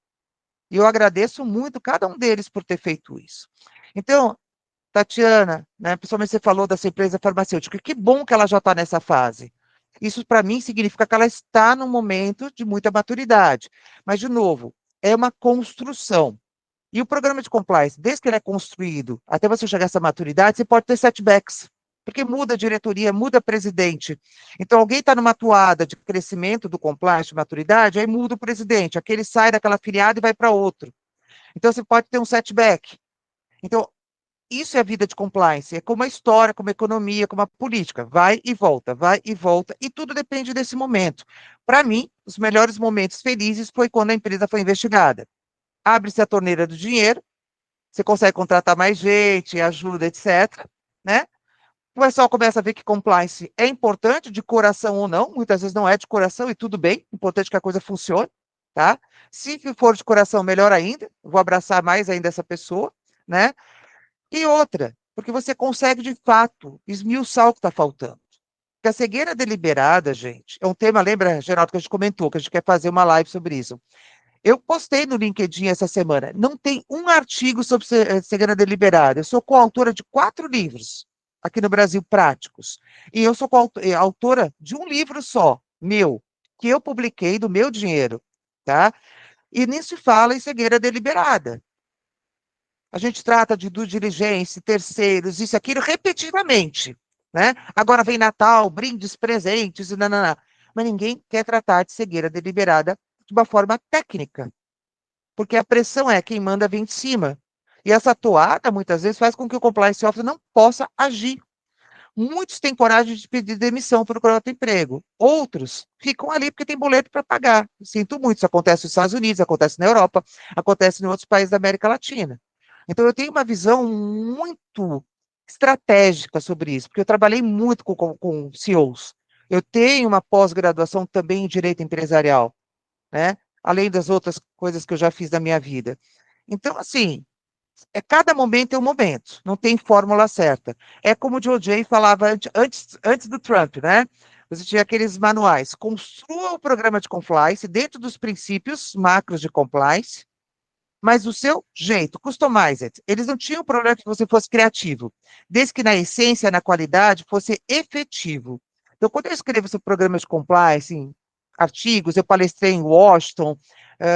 E eu agradeço muito cada um deles por ter feito isso. Então, Tatiana, né, principalmente você falou dessa empresa farmacêutica, que bom que ela já está nessa fase. Isso, para mim, significa que ela está num momento de muita maturidade. Mas, de novo, é uma construção. E o programa de compliance, desde que ele é construído até você chegar a essa maturidade, você pode ter setbacks, porque muda a diretoria, muda presidente. Então, alguém está numa atuada de crescimento do compliance, de maturidade, aí muda o presidente, aquele sai daquela filiada e vai para outro. Então, você pode ter um setback. Então, isso é a vida de compliance, é como a história, como a economia, como a política, vai e volta, e tudo depende desse momento. Para mim, os melhores momentos felizes foi quando a empresa foi investigada. Abre-se a torneira do dinheiro, você consegue contratar mais gente, ajuda, etc., né? O pessoal começa a ver que compliance é importante, de coração ou não, muitas vezes não é de coração e tudo bem, importante que a coisa funcione, tá? Se for de coração, melhor ainda, vou abraçar mais ainda essa pessoa, né? E outra, porque você consegue, de fato, esmiuçar o que está faltando. Porque a cegueira deliberada, gente, é um tema, lembra, Geraldo, que a gente comentou, que a gente quer fazer uma live sobre isso. Eu postei no LinkedIn essa semana, não tem um artigo sobre cegueira deliberada. Eu sou coautora de 4 livros aqui no Brasil, práticos. E eu sou autora de um livro só, meu, que eu publiquei do meu dinheiro, tá? E nisso fala em cegueira deliberada. A gente trata de due diligência, terceiros, isso e aquilo, repetidamente, né? Agora vem Natal, brindes, presentes, e nananã. Mas ninguém quer tratar de cegueira deliberada de uma forma técnica, porque a pressão é quem manda vem de cima. E essa toada, muitas vezes, faz com que o compliance officer não possa agir. Muitos têm coragem de pedir demissão para procurar outro emprego. Outros ficam ali porque tem boleto para pagar. Sinto muito, isso acontece nos Estados Unidos, acontece na Europa, acontece em outros países da América Latina. Então, eu tenho uma visão muito estratégica sobre isso, porque eu trabalhei muito com CEOs. Eu tenho uma pós-graduação também em direito empresarial, né? Além das outras coisas que eu já fiz na minha vida. Então, assim, cada momento é um momento, não tem fórmula certa. É como o Joe Jay falava antes do Trump, né? Você tinha aqueles manuais, construa o programa de compliance dentro dos princípios macros de compliance, mas do seu jeito, customize it. Eles não tinham problema que você fosse criativo, desde que na essência, na qualidade, fosse efetivo. Então, quando eu escrevo esse programa de compliance, em artigos, eu palestrei em Washington,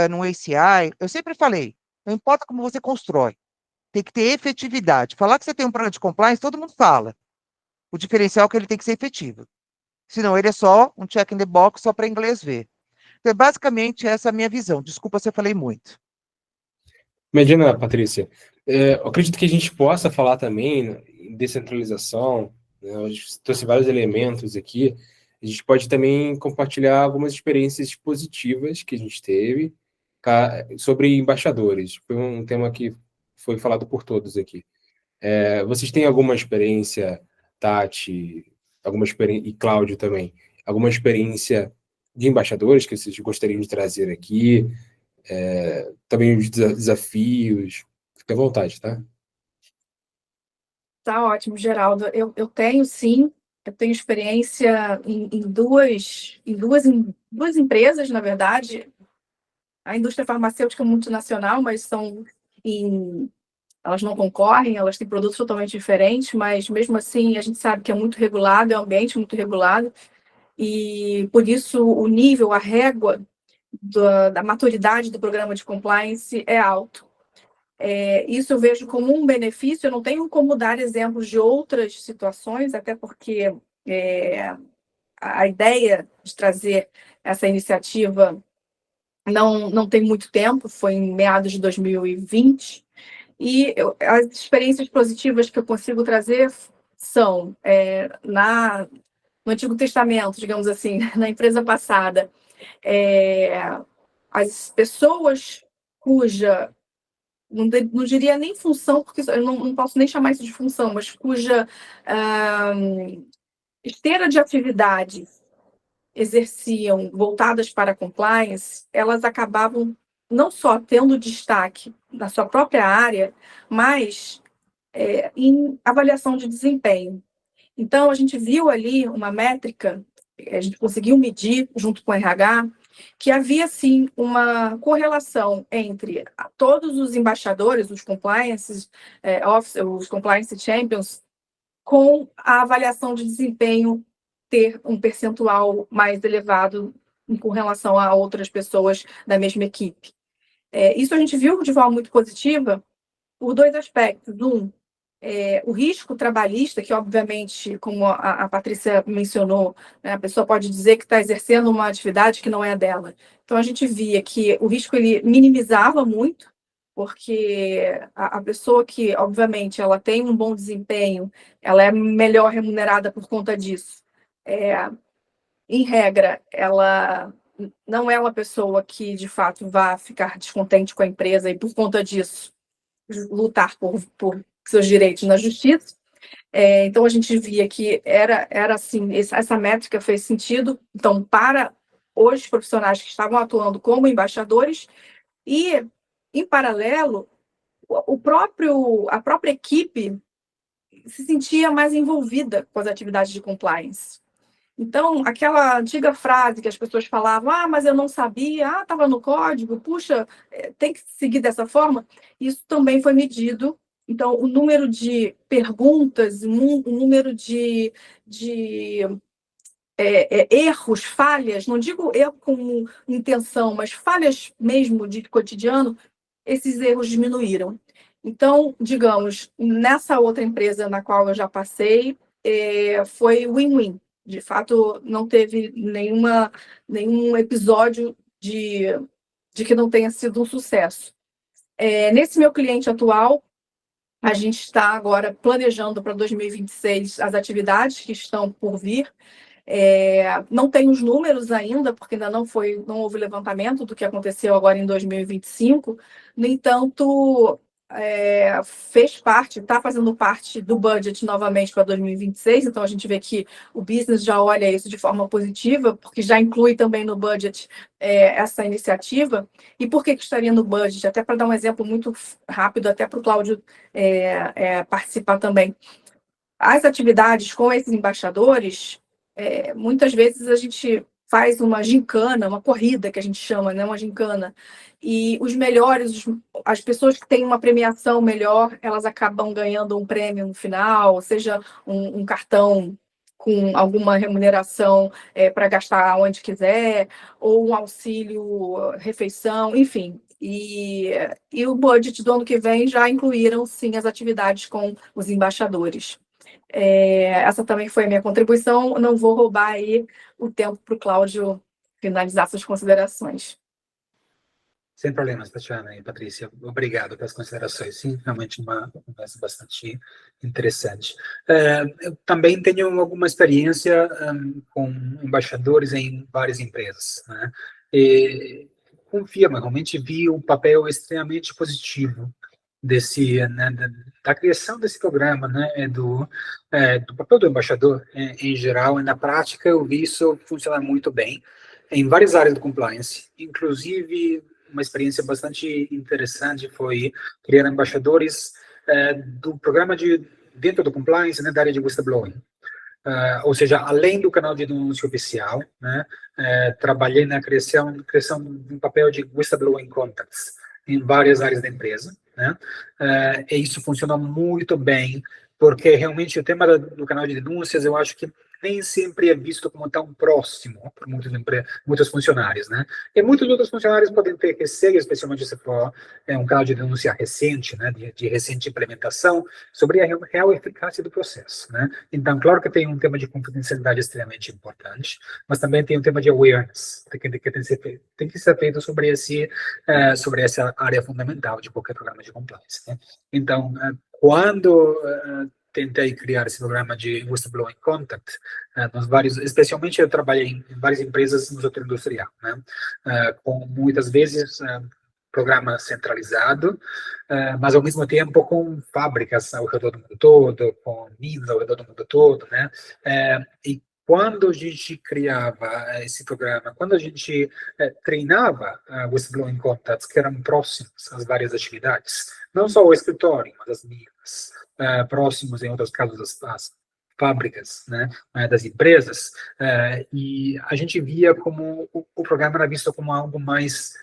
no ACI, eu sempre falei, não importa como você constrói, tem que ter efetividade. Falar que você tem um programa de compliance, todo mundo fala. O diferencial é que ele tem que ser efetivo. Senão ele é só um check in the box, só para inglês ver. Então, basicamente, essa é a minha visão. Desculpa se eu falei muito. Imagina, Patrícia, eu acredito que a gente possa falar também em descentralização, né? Eu trouxe vários elementos aqui. A gente pode também compartilhar algumas experiências positivas que a gente teve sobre embaixadores. Foi um tema que foi falado por todos aqui. Vocês têm alguma experiência, Tati, alguma experiência, e Cláudio também, alguma experiência de embaixadores que vocês gostariam de trazer aqui? Também os desafios. Fique à vontade, tá? Tá ótimo, Geraldo. Eu tenho, sim, eu tenho experiência em duas empresas, na verdade. A indústria farmacêutica é multinacional, mas elas não concorrem, elas têm produtos totalmente diferentes, mas mesmo assim a gente sabe que é muito regulado, é um ambiente muito regulado, e por isso o nível, a régua da maturidade do programa de compliance é alto. Isso eu vejo como um benefício, eu não tenho como dar exemplos de outras situações, até porque a ideia de trazer essa iniciativa não tem muito tempo, foi em meados de 2020, e as experiências positivas que eu consigo trazer são, no Antigo Testamento, digamos assim, na empresa passada, as pessoas cuja, não diria nem função, porque eu não posso nem chamar isso de função, mas cuja esteira de atividades exerciam voltadas para a compliance, elas acabavam não só tendo destaque na sua própria área, mas em avaliação de desempenho. Então, a gente viu ali uma métrica, a gente conseguiu medir, junto com o RH, que havia, sim, uma correlação entre todos os embaixadores, os compliance officers, os compliance champions, com a avaliação de desempenho ter um percentual mais elevado com relação a outras pessoas da mesma equipe. Isso a gente viu de forma muito positiva por dois aspectos. O risco trabalhista, que obviamente, como a Patrícia mencionou, né, a pessoa pode dizer que está exercendo uma atividade que não é a dela. Então, a gente via que o risco ele minimizava muito, porque a pessoa que, obviamente, ela tem um bom desempenho, ela é melhor remunerada por conta disso. Em regra, ela não é uma pessoa que, de fato, vá ficar descontente com a empresa e, por conta disso, lutar por seus direitos na justiça. Então, a gente via que era assim, essa métrica fez sentido, então, para os profissionais que estavam atuando como embaixadores, e, em paralelo, a própria equipe se sentia mais envolvida com as atividades de compliance. Então, aquela antiga frase que as pessoas falavam, mas eu não sabia, estava no código, puxa, tem que seguir dessa forma, isso também foi medido. Então, o número de perguntas, o número de erros, falhas, não digo erro com intenção, mas falhas mesmo de cotidiano, esses erros diminuíram. Então, digamos, nessa outra empresa na qual eu já passei, foi win-win. De fato, não teve nenhum episódio de que não tenha sido um sucesso. Nesse meu cliente atual, a gente está agora planejando para 2026 as atividades que estão por vir. Não tem os números ainda, porque ainda não houve levantamento do que aconteceu agora em 2025. No entanto, está fazendo parte do budget novamente para 2026, então a gente vê que o business já olha isso de forma positiva, porque já inclui também no budget essa iniciativa. E por que estaria no budget? Até para dar um exemplo muito rápido, até para o Cláudio participar também. As atividades com esses embaixadores, muitas vezes a gente faz uma gincana, uma corrida que a gente chama, né? Uma gincana, e os melhores, as pessoas que têm uma premiação melhor, elas acabam ganhando um prêmio no final, seja um cartão com alguma remuneração para gastar onde quiser, ou um auxílio refeição, enfim. E o budget do ano que vem já incluíram, sim, as atividades com os embaixadores. Essa também foi a minha contribuição. Não vou roubar aí o tempo para o Cláudio finalizar suas considerações. Sem problemas, Tatiana e Patrícia. Obrigado pelas considerações. Sim, realmente uma conversa bastante interessante. Eu também tenho alguma experiência com embaixadores em várias empresas, né? E confirma, realmente vi um papel extremamente positivo da criação desse programa, né, do papel do embaixador em geral, e na prática eu vi isso funcionar muito bem em várias áreas do compliance, inclusive uma experiência bastante interessante foi criar embaixadores do programa dentro do compliance, né, da área de whistleblowing. Ou seja, além do canal de denúncia oficial, né, trabalhei na criação de um papel de whistleblowing contacts em várias áreas da empresa, né, e isso funciona muito bem, porque realmente o tema do canal de denúncias, eu acho que nem sempre é visto como tão próximo por muitos funcionários, né? E muitos outros funcionários podem ter receio, especialmente se for um caso de denúncia recente, né, de recente implementação, sobre a real eficácia do processo, né? Então, claro que tem um tema de confidencialidade extremamente importante, mas também tem um tema de awareness, tem que ser feito sobre essa área fundamental de qualquer programa de compliance, né? Então, quando tentei criar esse programa de Whistleblowing Contact, especialmente eu trabalhei em várias empresas no setor industrial, né? Com muitas vezes programa centralizado, mas ao mesmo tempo com fábricas ao redor do mundo todo, com minas ao redor do mundo todo, né? E quando a gente criava esse programa, quando a gente treinava whistleblowing contacts que eram próximos às várias atividades, não só o escritório, mas as minas, próximos, em outros casos, as fábricas, né, das empresas, e a gente via como o programa era visto como algo mais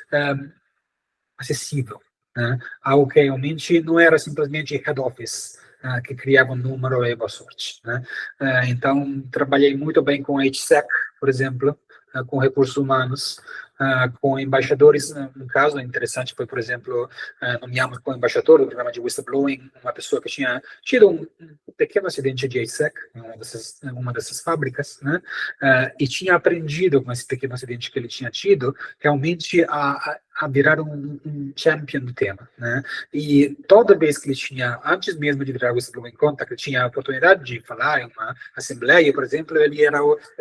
acessível, né? Algo que realmente não era simplesmente head office, que criava um número e boa sorte, né? Então, trabalhei muito bem com HSEC, por exemplo, com recursos humanos, com embaixadores. Um caso interessante foi, por exemplo, nomeamos como embaixador do programa de whistleblowing uma pessoa que tinha tido um pequeno acidente de HSEC em uma dessas fábricas, né? E tinha aprendido com esse pequeno acidente que ele tinha tido, realmente a virar um champion do tema, né? E toda vez que ele tinha, antes mesmo de virar o whistleblowing contact, ele tinha a oportunidade de falar em uma assembleia, por exemplo, ele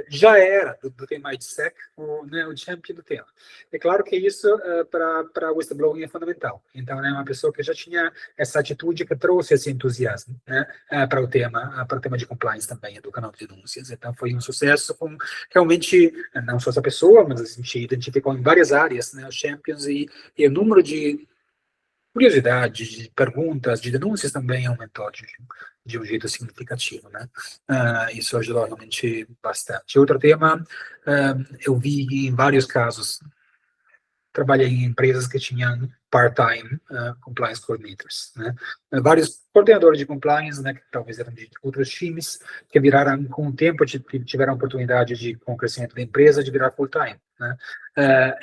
já era do tema IDSEC, o champion do tema. É claro que isso para o whistleblowing é fundamental. Então, é uma pessoa que já tinha essa atitude que trouxe esse entusiasmo, né, para o tema de compliance também, do canal de denúncias. Então, foi um sucesso com realmente, não só essa pessoa, mas a gente identificou em várias áreas, né, os champions, e o número de curiosidades, de perguntas, de denúncias também aumentou de um jeito significativo, né? Isso ajudou realmente bastante. Outro tema, eu vi em vários casos, trabalhei em empresas que tinham part-time compliance coordinators, né? Vários coordenadores de compliance, né, que talvez eram de outros times, que viraram, com o tempo, tiveram a oportunidade com o crescimento da empresa, de virar full-time, né?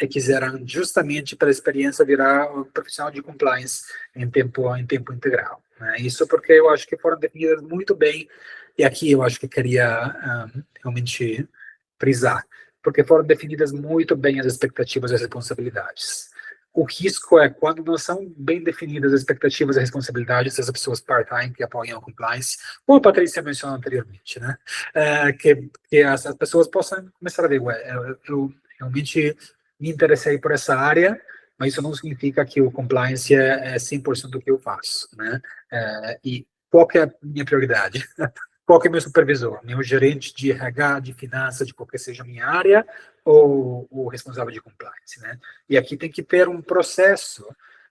E quiseram, justamente pela experiência, virar profissional de compliance em tempo integral, né? Isso porque eu acho que foram definidas muito bem, e aqui eu acho que queria realmente frisar, porque foram definidas muito bem as expectativas e as responsabilidades. O risco é quando não são bem definidas as expectativas e responsabilidades das pessoas part-time que apoiam a compliance, como a Patrícia mencionou anteriormente, né? Que as pessoas possam começar a ver, eu realmente me interessei por essa área, mas isso não significa que o compliance é 100% do que eu faço, né? E qual que é a minha prioridade? Qual que é meu supervisor? Meu gerente de RH, de finanças, de qualquer seja a minha área, ou o responsável de compliance, né? E aqui tem que ter um processo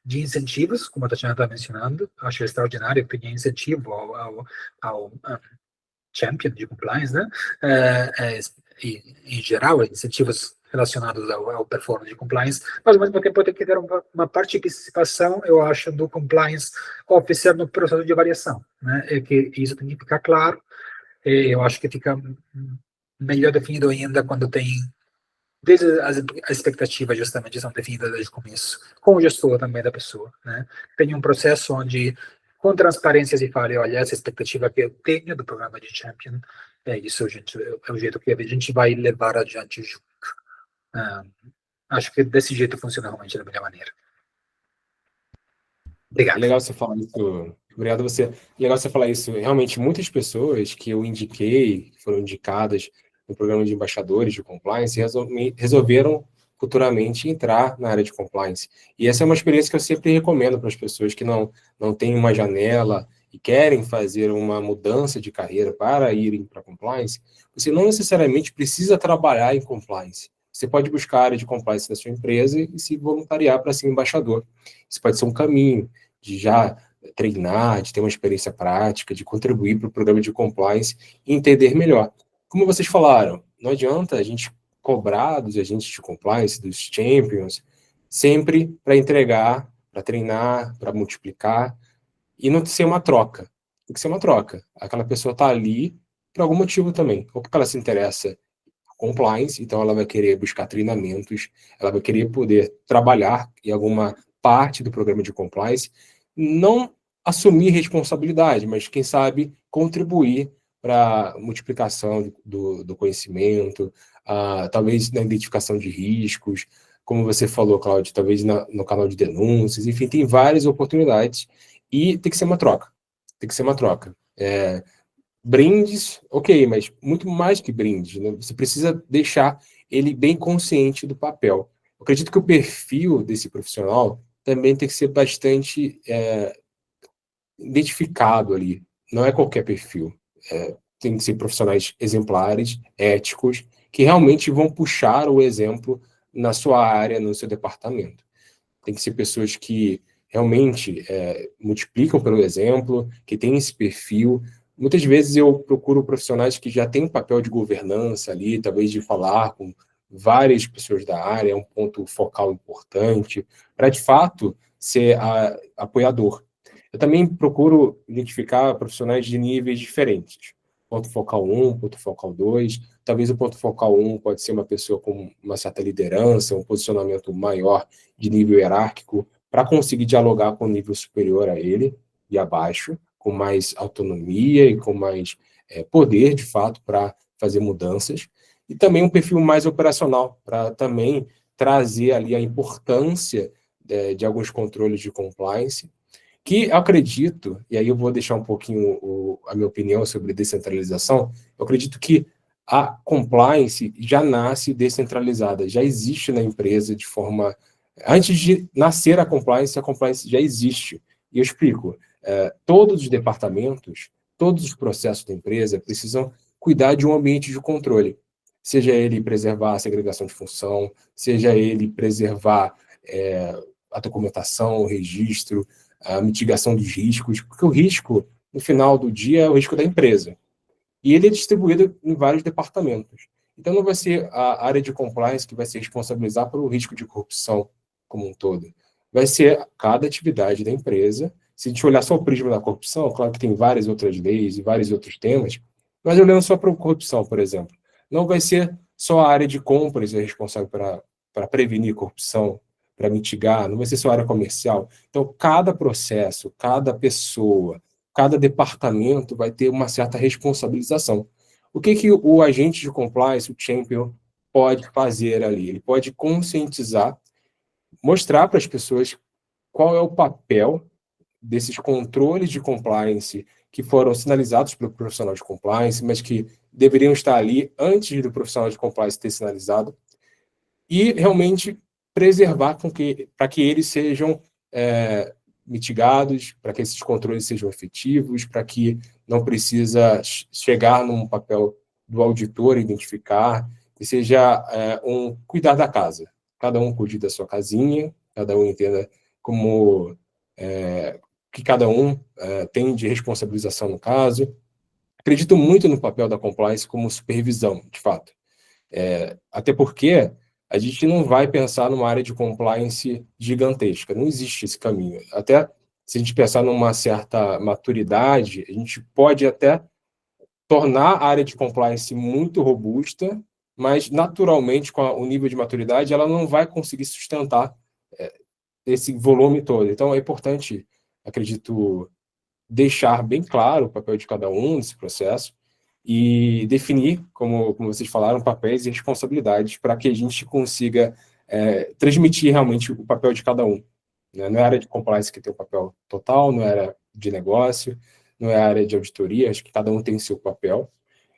de incentivos, como a Tatiana está mencionando. Acho extraordinário que tenha incentivo ao champion de compliance, né? E, em geral, incentivos relacionados ao performance de compliance, mas ao mesmo tempo tem que ter uma participação, eu acho, do compliance officer no processo de avaliação, né? Que isso tem que ficar claro. Eu acho que fica melhor definido ainda quando tem, desde as expectativas justamente são definidas desde o começo, com o gestor também da pessoa, né? Tem um processo onde, com transparência, se fale, olha, essa expectativa que eu tenho do programa de Champion, isso, gente, é o jeito que a gente vai levar adiante junto. Acho que desse jeito funciona realmente da melhor maneira. Obrigado. É legal você falar isso. Obrigado a você. Legal você falar isso. Realmente, muitas pessoas que eu indiquei, que foram indicadas no programa de embaixadores de compliance, resolveram futuramente entrar na área de compliance. E essa é uma experiência que eu sempre recomendo para as pessoas que não têm uma janela e querem fazer uma mudança de carreira para irem para compliance. Você não necessariamente precisa trabalhar em compliance. Você pode buscar a área de compliance da sua empresa e se voluntariar para ser embaixador. Isso pode ser um caminho de já treinar, de ter uma experiência prática, de contribuir para o programa de compliance e entender melhor. Como vocês falaram, não adianta a gente cobrar dos agentes de compliance, dos champions, sempre para entregar, para treinar, para multiplicar, e não ser uma troca. Tem que ser uma troca. Aquela pessoa está ali por algum motivo também. Ou porque ela se interessa por compliance, então ela vai querer buscar treinamentos, ela vai querer poder trabalhar em alguma parte do programa de compliance, não assumir responsabilidade, mas quem sabe contribuir para a multiplicação do conhecimento, talvez na identificação de riscos, como você falou, Cláudio, talvez no canal de denúncias, enfim, tem várias oportunidades e tem que ser uma troca. Tem que ser uma troca. Brindes, ok, mas muito mais que brindes, né? Você precisa deixar ele bem consciente do papel. Eu acredito que o perfil desse profissional também tem que ser bastante identificado ali. Não é qualquer perfil. Tem que ser profissionais exemplares, éticos, que realmente vão puxar o exemplo na sua área, no seu departamento. Tem que ser pessoas que realmente multiplicam pelo exemplo, que têm esse perfil. Muitas vezes eu procuro profissionais que já têm um papel de governança ali, talvez de falar com várias pessoas da área, é um ponto focal importante, para de fato ser apoiador. Eu também procuro identificar profissionais de níveis diferentes. Ponto focal 1, ponto focal 2. Talvez o ponto focal 1 pode ser uma pessoa com uma certa liderança, um posicionamento maior de nível hierárquico, para conseguir dialogar com o nível superior a ele e abaixo, com mais autonomia e com mais poder, de fato, para fazer mudanças. E também um perfil mais operacional, para também trazer ali a importância de alguns controles de compliance, que eu acredito, e aí eu vou deixar um pouquinho a minha opinião sobre descentralização, eu acredito que a compliance já nasce descentralizada, já existe na empresa de forma... Antes de nascer a compliance já existe. E eu explico, todos os departamentos, todos os processos da empresa precisam cuidar de um ambiente de controle, seja ele preservar a segregação de função, seja ele preservar a documentação, o registro, a mitigação dos riscos, porque o risco, no final do dia, é o risco da empresa. E ele é distribuído em vários departamentos. Então, não vai ser a área de compliance que vai se responsabilizar pelo risco de corrupção como um todo. Vai ser cada atividade da empresa. Se a gente olhar só o prisma da corrupção, claro que tem várias outras leis e vários outros temas, mas olhando só para a corrupção, por exemplo, não vai ser só a área de compras a responsável para prevenir corrupção, para mitigar, não vai ser só a área comercial. Então, cada processo, cada pessoa, cada departamento vai ter uma certa responsabilização. O que o agente de compliance, o champion, pode fazer ali? Ele pode conscientizar, mostrar para as pessoas qual é o papel desses controles de compliance que foram sinalizados pelo profissional de compliance, mas que deveriam estar ali antes do profissional de compliance ter sinalizado, e realmente preservar para que eles sejam mitigados, para que esses controles sejam efetivos, para que não precisa chegar num papel do auditor identificar, que seja cuidar da casa. Cada um cuide da sua casinha, cada um entenda como que cada um tem de responsabilização no caso. Acredito muito no papel da compliance como supervisão, de fato. Até porque a gente não vai pensar numa área de compliance gigantesca, não existe esse caminho. Até se a gente pensar numa certa maturidade, a gente pode até tornar a área de compliance muito robusta, mas naturalmente, com o nível de maturidade, ela não vai conseguir sustentar esse volume todo. Então, é importante, acredito, deixar bem claro o papel de cada um nesse processo e definir, como vocês falaram, papéis e responsabilidades para que a gente consiga transmitir realmente o papel de cada um. Né? Não é a área de compliance que tem o papel total, não é a área de negócio, não é a área de auditoria, acho que cada um tem seu papel.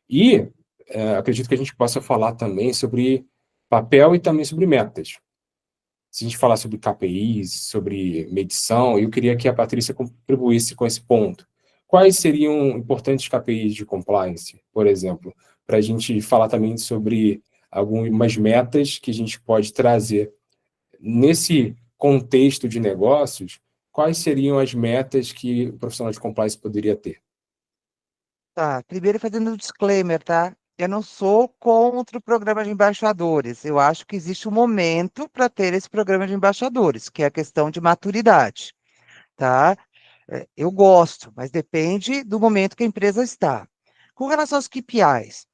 E acredito que a gente possa falar também sobre papel e também sobre metas. Se a gente falar sobre KPIs, sobre medição, eu queria que a Patrícia contribuísse com esse ponto. Quais seriam importantes KPIs de compliance, por exemplo, para a gente falar também sobre algumas metas que a gente pode trazer nesse contexto de negócios? Quais seriam as metas que o profissional de compliance poderia ter? Tá, primeiro fazendo um disclaimer, tá? Eu não sou contra o programa de embaixadores. Eu acho que existe um momento para ter esse programa de embaixadores, que é a questão de maturidade, tá? Eu gosto, mas depende do momento que a empresa está. Com relação aos KPIs,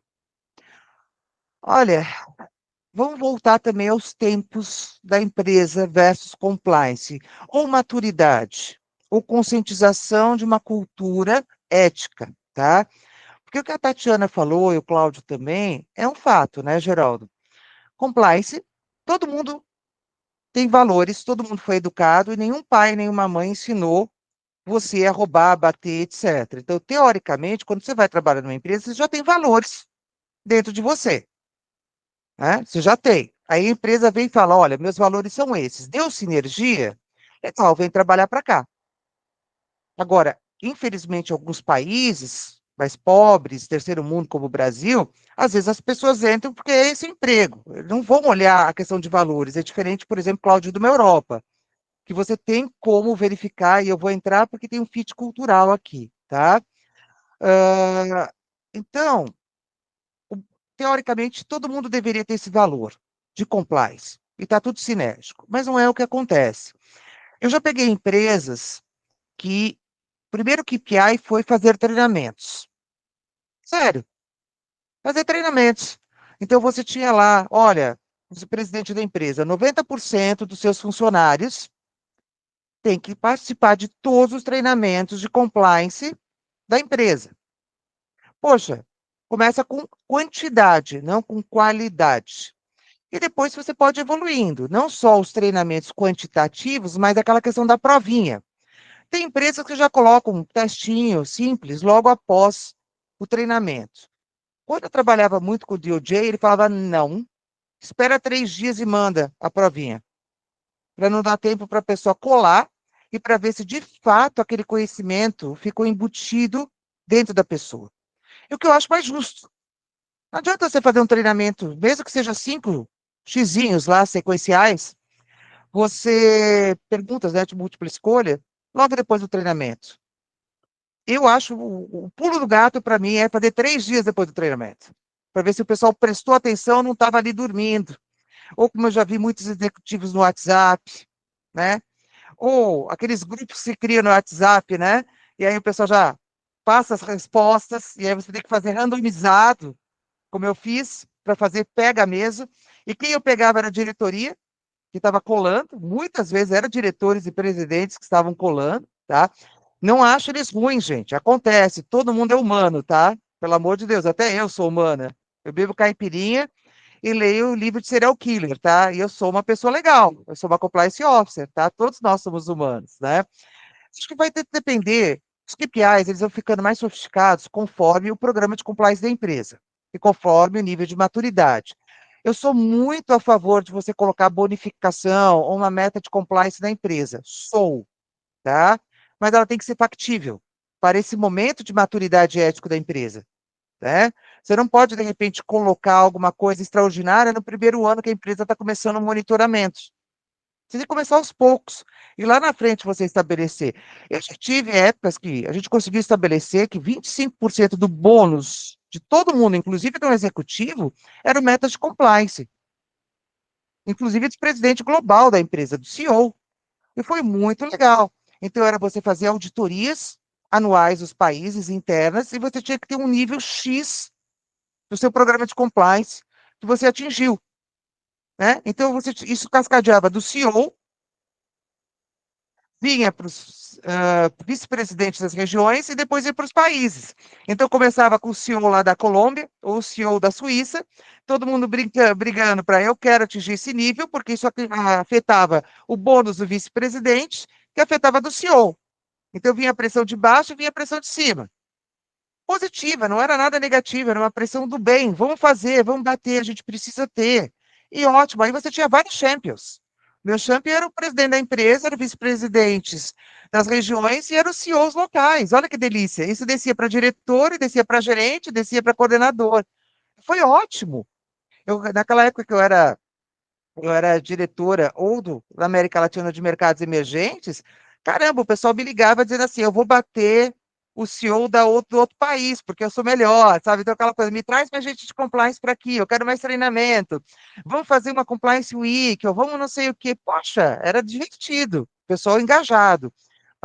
olha, vamos voltar também aos tempos da empresa versus compliance, ou maturidade, ou conscientização de uma cultura ética, tá? Porque o que a Tatiana falou, e o Cláudio também, é um fato, né, Geraldo? Compliance, todo mundo tem valores, todo mundo foi educado, e nenhum pai, nenhuma mãe ensinou você a roubar, a bater, etc. Então, teoricamente, quando você vai trabalhar numa empresa, você já tem valores dentro de você, né? Você já tem. Aí a empresa vem e fala: olha, meus valores são esses. Deu sinergia? Legal, vem trabalhar para cá. Agora, infelizmente, alguns países mais pobres, terceiro mundo, como o Brasil, às vezes as pessoas entram porque é esse emprego. Eles não vão olhar a questão de valores. É diferente, por exemplo, Cláudio, de uma Europa, que você tem como verificar, e eu vou entrar porque tem um fit cultural aqui, tá? Ah, então, teoricamente, todo mundo deveria ter esse valor de compliance, e está tudo sinérgico, mas não é o que acontece. Eu já peguei empresas que, primeiro KPI foi fazer treinamentos. Sério, fazer treinamentos. Então, você tinha lá, olha, o presidente da empresa, 90% dos seus funcionários tem que participar de todos os treinamentos de compliance da empresa. Poxa, começa com quantidade, não com qualidade. E depois você pode ir evoluindo, não só os treinamentos quantitativos, mas aquela questão da provinha. Tem empresas que já colocam um testinho simples logo após o treinamento. Quando eu trabalhava muito com o DOJ, ele falava: não, espera 3 dias e manda a provinha, para não dar tempo para a pessoa colar e para ver se de fato aquele conhecimento ficou embutido dentro da pessoa. E o que eu acho mais justo. Não adianta você fazer um treinamento, mesmo que seja 5 xizinhos lá, sequenciais, você perguntas, né, de múltipla escolha, logo depois do treinamento. Eu acho, o pulo do gato para mim é fazer 3 dias depois do treinamento, para ver se o pessoal prestou atenção, não estava ali dormindo. Ou como eu já vi muitos executivos no WhatsApp, né? Ou aqueles grupos que se criam no WhatsApp, né? E aí o pessoal já passa as respostas, e aí você tem que fazer randomizado, como eu fiz, para fazer pega a mesa. E quem eu pegava era a diretoria, que estava colando, muitas vezes eram diretores e presidentes que estavam colando, tá? Não acho eles ruins, gente, acontece, todo mundo é humano, tá? Pelo amor de Deus, até eu sou humana. Eu bebo caipirinha e leio o livro de serial killer, tá? E eu sou uma pessoa legal, eu sou uma compliance officer, tá? Todos nós somos humanos, né? Acho que vai depender, os KPIs, eles vão ficando mais sofisticados conforme o programa de compliance da empresa e conforme o nível de maturidade. Eu sou muito a favor de você colocar bonificação ou uma meta de compliance na empresa. Sou, tá? Mas ela tem que ser factível para esse momento de maturidade ético da empresa, né? Você não pode, de repente, colocar alguma coisa extraordinária no primeiro ano que a empresa está começando o monitoramento. Você tem que começar aos poucos. E lá na frente você estabelecer. Eu já tive épocas que a gente conseguiu estabelecer que 25% do bônus de todo mundo, inclusive do executivo, era o meta de compliance. Inclusive do presidente global da empresa, do CEO. E foi muito legal. Então, era você fazer auditorias anuais dos países internas e você tinha que ter um nível X do seu programa de compliance que você atingiu, né? Então, isso cascadeava do CEO, vinha para os vice-presidentes das regiões e depois ia para os países. Então, começava com o CEO lá da Colômbia ou o CEO da Suíça, todo mundo brigando para eu quero atingir esse nível, porque isso afetava o bônus do vice-presidente, que afetava do CEO. Então, vinha a pressão de baixo e vinha a pressão de cima. Positiva, não era nada negativa, era uma pressão do bem. Vamos fazer, vamos bater, a gente precisa ter. E ótimo, aí você tinha vários champions. Meu champion era o presidente da empresa, era o vice-presidentes das regiões e eram os CEOs locais. Olha que delícia. Isso descia para diretor, e descia para gerente, descia para coordenador. Foi ótimo. Naquela época que eu era diretora ou da América Latina de Mercados Emergentes, caramba, o pessoal me ligava dizendo assim, eu vou bater o CEO do outro país, porque eu sou melhor, sabe? Então, aquela coisa, me traz mais gente de compliance para aqui, eu quero mais treinamento, vamos fazer uma compliance week, ou vamos não sei o quê. Poxa, era divertido, pessoal engajado.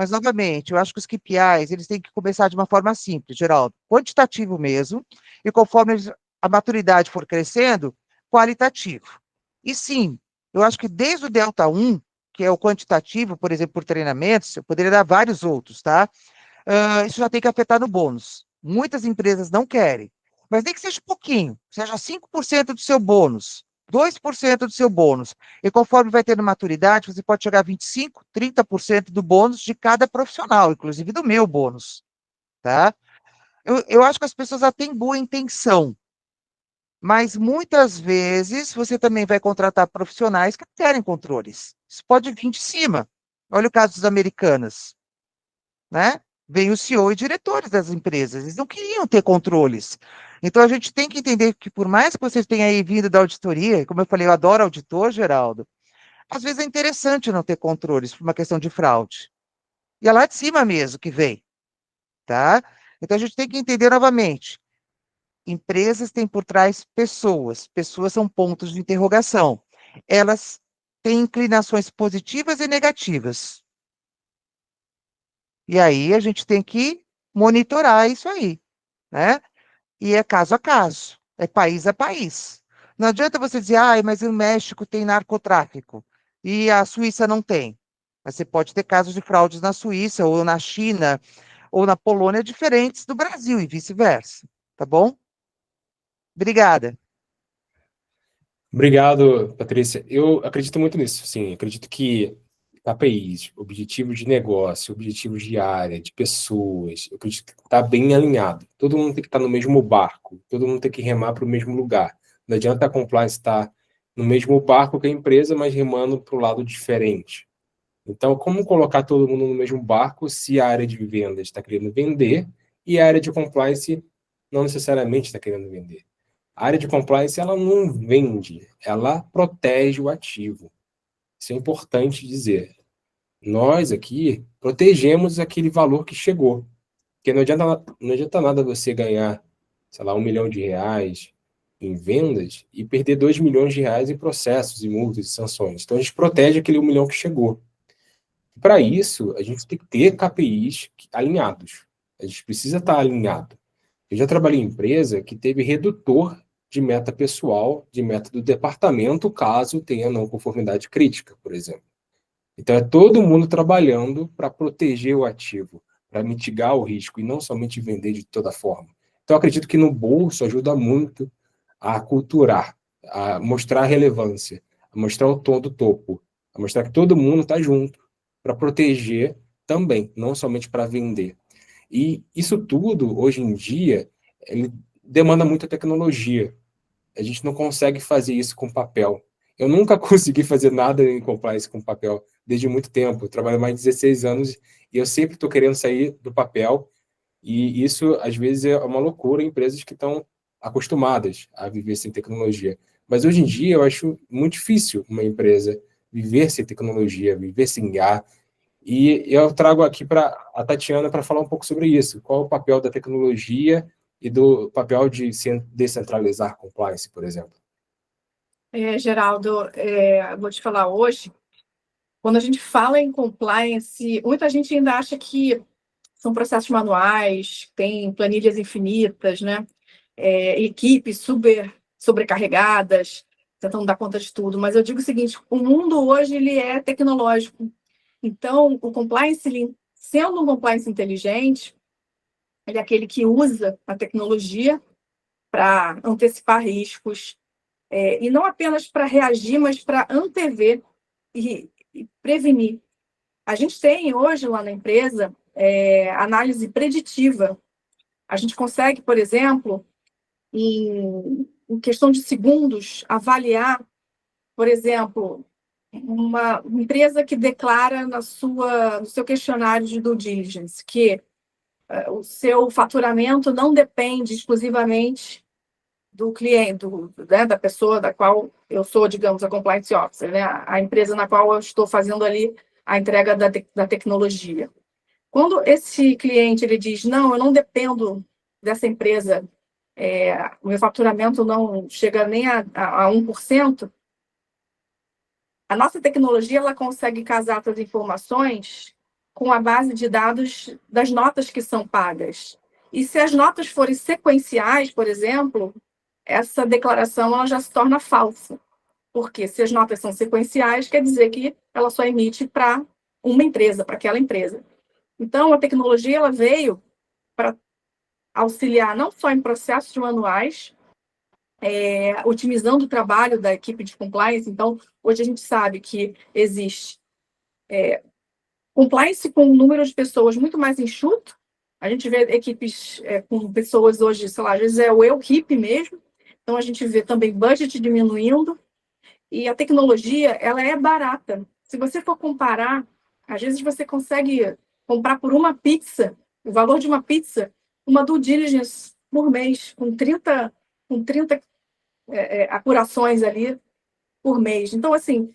Mas, novamente, eu acho que os KPIs, eles têm que começar de uma forma simples, Geraldo, quantitativo mesmo, e conforme a maturidade for crescendo, qualitativo. E sim, eu acho que desde o Delta 1, que é o quantitativo, por exemplo, por treinamentos, eu poderia dar vários outros, tá? Isso já tem que afetar no bônus. Muitas empresas não querem, mas nem que seja um pouquinho, seja 5% do seu bônus, 2% do seu bônus. E conforme vai tendo maturidade, você pode chegar a 25%, 30% do bônus de cada profissional, inclusive do meu bônus, tá? Eu acho que as pessoas já têm boa intenção, mas muitas vezes você também vai contratar profissionais que não querem controles. Isso pode vir de cima. Olha o caso das americanas, né? Vem o CEO e diretores das empresas, eles não queriam ter controles. Então a gente tem que entender que por mais que você tenha aí vindo da auditoria, como eu falei, eu adoro auditor, Geraldo, às vezes é interessante não ter controles por uma questão de fraude. E é lá de cima mesmo que vem, tá? Então a gente tem que entender novamente, empresas têm por trás pessoas, pessoas são pontos de interrogação. Elas têm inclinações positivas e negativas. E aí a gente tem que monitorar isso aí, né? E é caso a caso, é país a país. Não adianta você dizer, ah, mas o México tem narcotráfico e a Suíça não tem. Mas você pode ter casos de fraudes na Suíça, ou na China, ou na Polônia, diferentes do Brasil e vice-versa. Tá bom? Obrigada. Obrigado, Patrícia. Eu acredito muito nisso, sim. Acredito que KPIs, objetivos de negócio, objetivos de área, de pessoas, eu acredito que está bem alinhado. Todo mundo tem que estar no mesmo barco, todo mundo tem que remar para o mesmo lugar. Não adianta a compliance estar no mesmo barco que a empresa, mas remando para o lado diferente. Então, como colocar todo mundo no mesmo barco se a área de vendas está querendo vender e a área de compliance não necessariamente está querendo vender? A área de compliance, ela não vende, ela protege o ativo. Isso é importante dizer. Nós aqui protegemos aquele valor que chegou. Porque não adianta nada você ganhar, sei lá, R$ 1 milhão em vendas e perder R$ 2 milhões em processos, e multas e sanções. Então, a gente protege aquele 1 milhão que chegou. Para isso, a gente tem que ter KPIs alinhados. A gente precisa estar alinhado. Eu já trabalhei em empresa que teve redutor de meta pessoal, de meta do departamento, caso tenha não conformidade crítica, por exemplo. Então, é todo mundo trabalhando para proteger o ativo, para mitigar o risco e não somente vender de toda forma. Então, acredito que no bolso ajuda muito a aculturar, a mostrar a relevância, a mostrar o tom do topo, a mostrar que todo mundo está junto para proteger também, não somente para vender. E isso tudo, hoje em dia, ele demanda muita tecnologia. A gente não consegue fazer isso com papel. Eu nunca consegui fazer nada em compliance com papel desde muito tempo. Eu trabalho mais de 16 anos e eu sempre estou querendo sair do papel. E isso, às vezes, é uma loucura em empresas que estão acostumadas a viver sem tecnologia. Mas hoje em dia eu acho muito difícil uma empresa viver sem tecnologia, viver sem IA. E eu trago aqui para a Tatiana para falar um pouco sobre isso. Qual é o papel da tecnologia e do papel de descentralizar compliance, por exemplo? Geraldo, vou te falar hoje, quando a gente fala em compliance, muita gente ainda acha que são processos manuais, tem planilhas infinitas, né? Equipes sobrecarregadas, tentando dar conta de tudo. Mas eu digo o seguinte, o mundo hoje ele é tecnológico. Então, o compliance, sendo um compliance inteligente, ele é aquele que usa a tecnologia para antecipar riscos, e não apenas para reagir, mas para antever e prevenir. A gente tem hoje lá na empresa análise preditiva. A gente consegue, por exemplo, em questão de segundos, avaliar, por exemplo, uma empresa que declara no seu questionário de due diligence que o seu faturamento não depende exclusivamente do cliente, né, da pessoa da qual eu sou, digamos, a compliance officer, né, a empresa na qual eu estou fazendo ali a entrega da tecnologia. Quando esse cliente ele diz, não, eu não dependo dessa empresa, o meu faturamento não chega nem a 1%, a nossa tecnologia ela consegue casar essas informações com a base de dados das notas que são pagas. E se as notas forem sequenciais, por exemplo, essa declaração ela já se torna falsa. Porque se as notas são sequenciais, quer dizer que ela só emite para uma empresa, para aquela empresa. Então, a tecnologia ela veio para auxiliar não só em processos manuais, otimizando o trabalho da equipe de compliance. Então, hoje a gente sabe que existe compliance com um número de pessoas muito mais enxuto. A gente vê equipes com pessoas hoje, sei lá, às vezes é o equipe mesmo. Então, a gente vê também budget diminuindo. E a tecnologia, ela é barata. Se você for comparar, às vezes você consegue comprar por uma pizza, o valor de uma pizza, uma due diligence por mês, com 30 apurações ali por mês. Então, assim,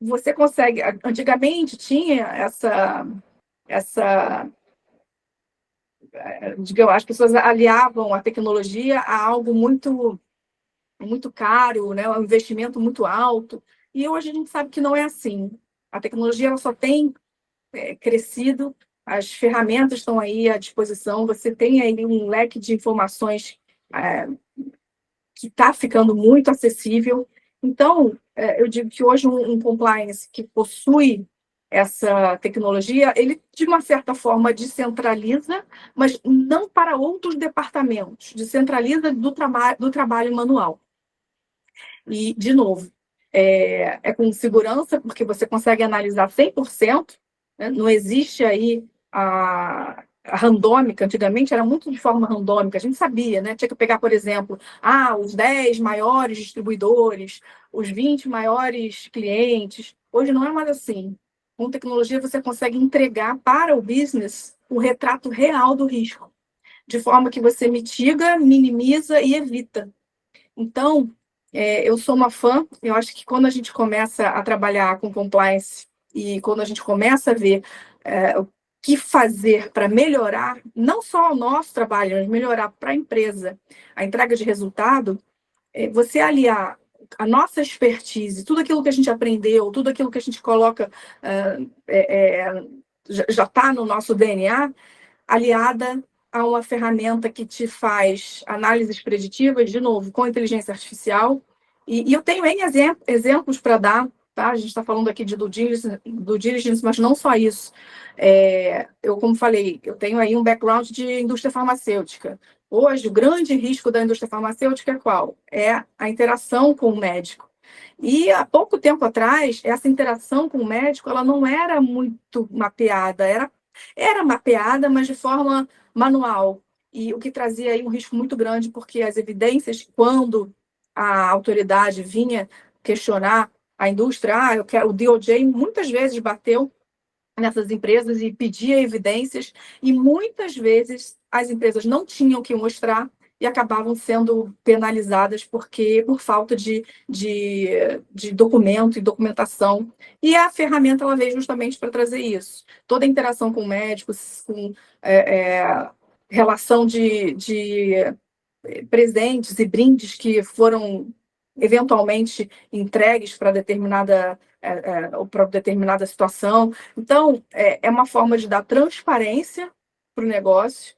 você consegue... Antigamente tinha digamos, as pessoas aliavam a tecnologia a algo muito caro, né, um investimento muito alto, e hoje a gente sabe que não é assim. A tecnologia ela só tem crescido, as ferramentas estão aí à disposição, você tem aí um leque de informações que está ficando muito acessível. Então, eu digo que hoje um compliance que possui essa tecnologia, ele, de uma certa forma, descentraliza, mas não para outros departamentos, descentraliza do trabalho manual. E, de novo, com segurança, porque você consegue analisar 100%, né? Não existe aí a randômica. Antigamente era muito de forma randômica, a gente sabia, né? Tinha que pegar, por exemplo, os 10 maiores distribuidores, os 20 maiores clientes. Hoje não é mais assim. Com tecnologia você consegue entregar para o business o retrato real do risco, de forma que você mitiga, minimiza e evita. Então, eu sou uma fã. Eu acho que quando a gente começa a trabalhar com compliance e quando a gente começa a ver o que fazer para melhorar, não só o nosso trabalho, mas melhorar para a empresa a entrega de resultado, você aliar a nossa expertise, tudo aquilo que a gente aprendeu, tudo aquilo que a gente coloca, já está no nosso DNA, aliada a uma ferramenta que te faz análises preditivas, de novo, com inteligência artificial. E eu tenho N exemplos para dar, tá? A gente está falando aqui de due diligence, mas não só isso. Eu, como falei, eu tenho aí um background de indústria farmacêutica. Hoje, o grande risco da indústria farmacêutica é qual? É a interação com o médico. E há pouco tempo atrás, essa interação com o médico ela não era muito mapeada, era mapeada, mas de forma manual. E o que trazia aí um risco muito grande, porque as evidências, quando a autoridade vinha questionar a indústria, o DOJ muitas vezes bateu nessas empresas e pedia evidências, e muitas vezes as empresas não tinham que mostrar e acabavam sendo penalizadas por falta de documento e documentação. E a ferramenta ela veio justamente para trazer isso. Toda a interação com médicos, com relação de presentes e brindes que foram eventualmente entregues para determinada situação. Então, é uma forma de dar transparência para o negócio,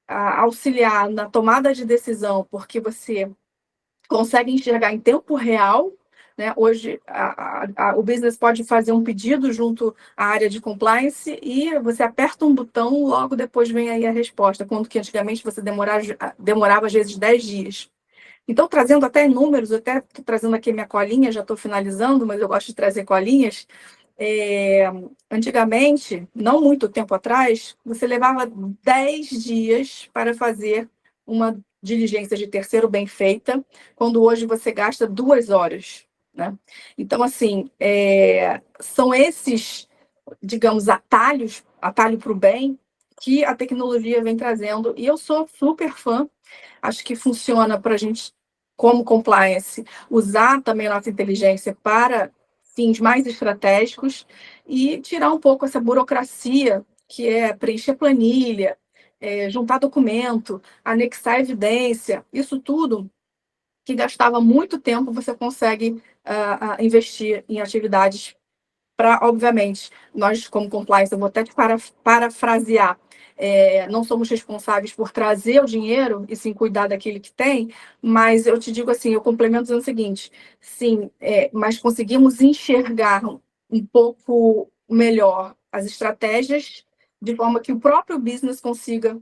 auxiliar na tomada de decisão, porque você consegue enxergar em tempo real, né? Hoje, o business pode fazer um pedido junto à área de compliance e você aperta um botão, logo depois vem aí a resposta, quando que antigamente você demorava às vezes 10 dias. Então, trazendo até números, até trazendo aqui minha colinha, já estou finalizando, mas eu gosto de trazer colinhas. Antigamente, não muito tempo atrás, você levava 10 dias para fazer uma diligência de terceiro bem feita, quando hoje você gasta 2 horas, né? Então, assim, são esses, digamos, atalho para o bem que a tecnologia vem trazendo, e eu sou super fã. Acho que funciona para a gente, como compliance, usar também a nossa inteligência para fins mais estratégicos e tirar um pouco essa burocracia que é preencher planilha, juntar documento, anexar evidência, isso tudo que gastava muito tempo, você consegue investir em atividades obviamente, nós como compliance, eu vou até te parafrasear, não somos responsáveis por trazer o dinheiro e sim cuidar daquele que tem, mas eu te digo assim, eu complemento dizendo o seguinte, sim, mas conseguimos enxergar um pouco melhor as estratégias de forma que o próprio business consiga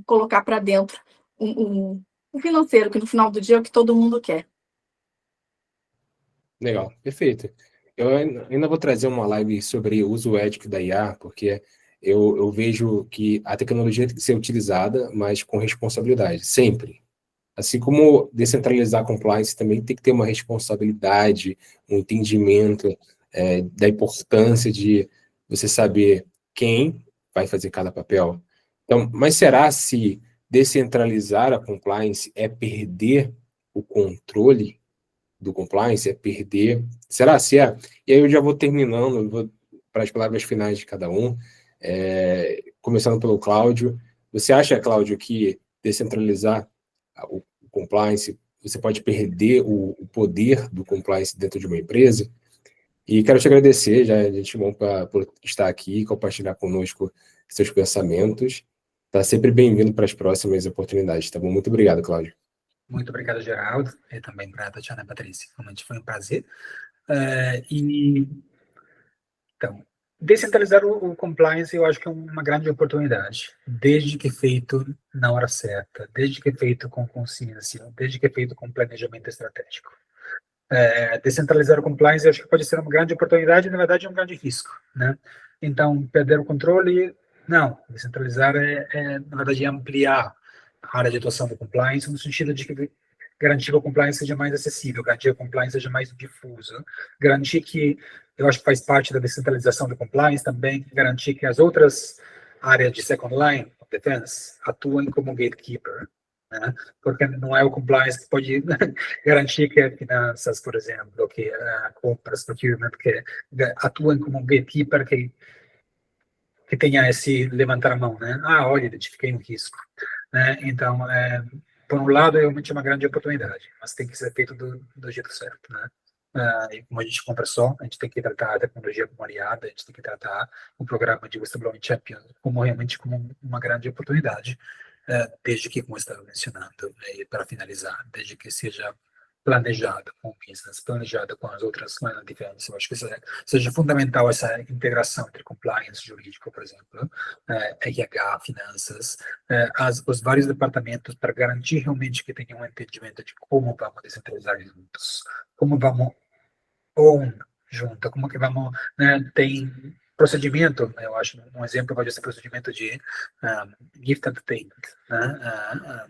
colocar para dentro um financeiro, que no final do dia é o que todo mundo quer. Legal, perfeito. Eu ainda vou trazer uma live sobre o uso ético da IA, porque eu vejo que a tecnologia tem que ser utilizada, mas com responsabilidade, sempre. Assim como descentralizar a compliance também tem que ter uma responsabilidade, um entendimento da importância de você saber quem vai fazer cada papel. Então, mas será se descentralizar a compliance é perder o controle do compliance, é perder? Será se é? E aí eu já vou terminando, vou para as palavras finais de cada um, começando pelo Cláudio. Você acha, Cláudio, que descentralizar o compliance, você pode perder o poder do compliance dentro de uma empresa? E quero te agradecer, já a gente bom por estar aqui e compartilhar conosco seus pensamentos. Está sempre bem-vindo para as próximas oportunidades, tá bom? Muito obrigado, Cláudio. Muito obrigado, Geraldo, e também para a Tatiana e a Patrícia. Realmente foi um prazer. Então, descentralizar o compliance eu acho que é uma grande oportunidade, desde que feito na hora certa, desde que feito com consciência, desde que feito com planejamento estratégico. Descentralizar o compliance eu acho que pode ser uma grande oportunidade e, na verdade, é um grande risco, né? Então, perder o controle, não. Descentralizar na verdade, ampliar a área de atuação do compliance, no sentido de que garantir que o compliance seja mais acessível, garantir que o compliance seja mais difuso, garantir que, eu acho que faz parte da descentralização do compliance também, garantir que as outras áreas de second line of defense atuem como gatekeeper, né? Porque não é o compliance que pode garantir que finanças, por exemplo, que compras, procurement, que atuem como gatekeeper, que tenha esse levantar a mão, né? Olha, identifiquei um risco, né? Então, por um lado, realmente é uma grande oportunidade, mas tem que ser feito do jeito certo, né? E como a gente conversou, a gente tem que tratar a tecnologia como aliada, a gente tem que tratar o programa de Whistleblowing Champion como realmente como uma grande oportunidade, desde que, como eu estava mencionando, e para finalizar, desde que seja planejado com o business, planejado com as outras line of defense. Eu acho que seja fundamental essa integração entre compliance jurídico, por exemplo, RH, finanças, os vários departamentos para garantir realmente que tenha um entendimento de como vamos descentralizar juntos, como vamos own junto, como que vamos, né, tem procedimento, eu acho, um exemplo pode ser procedimento de gift and payment, né,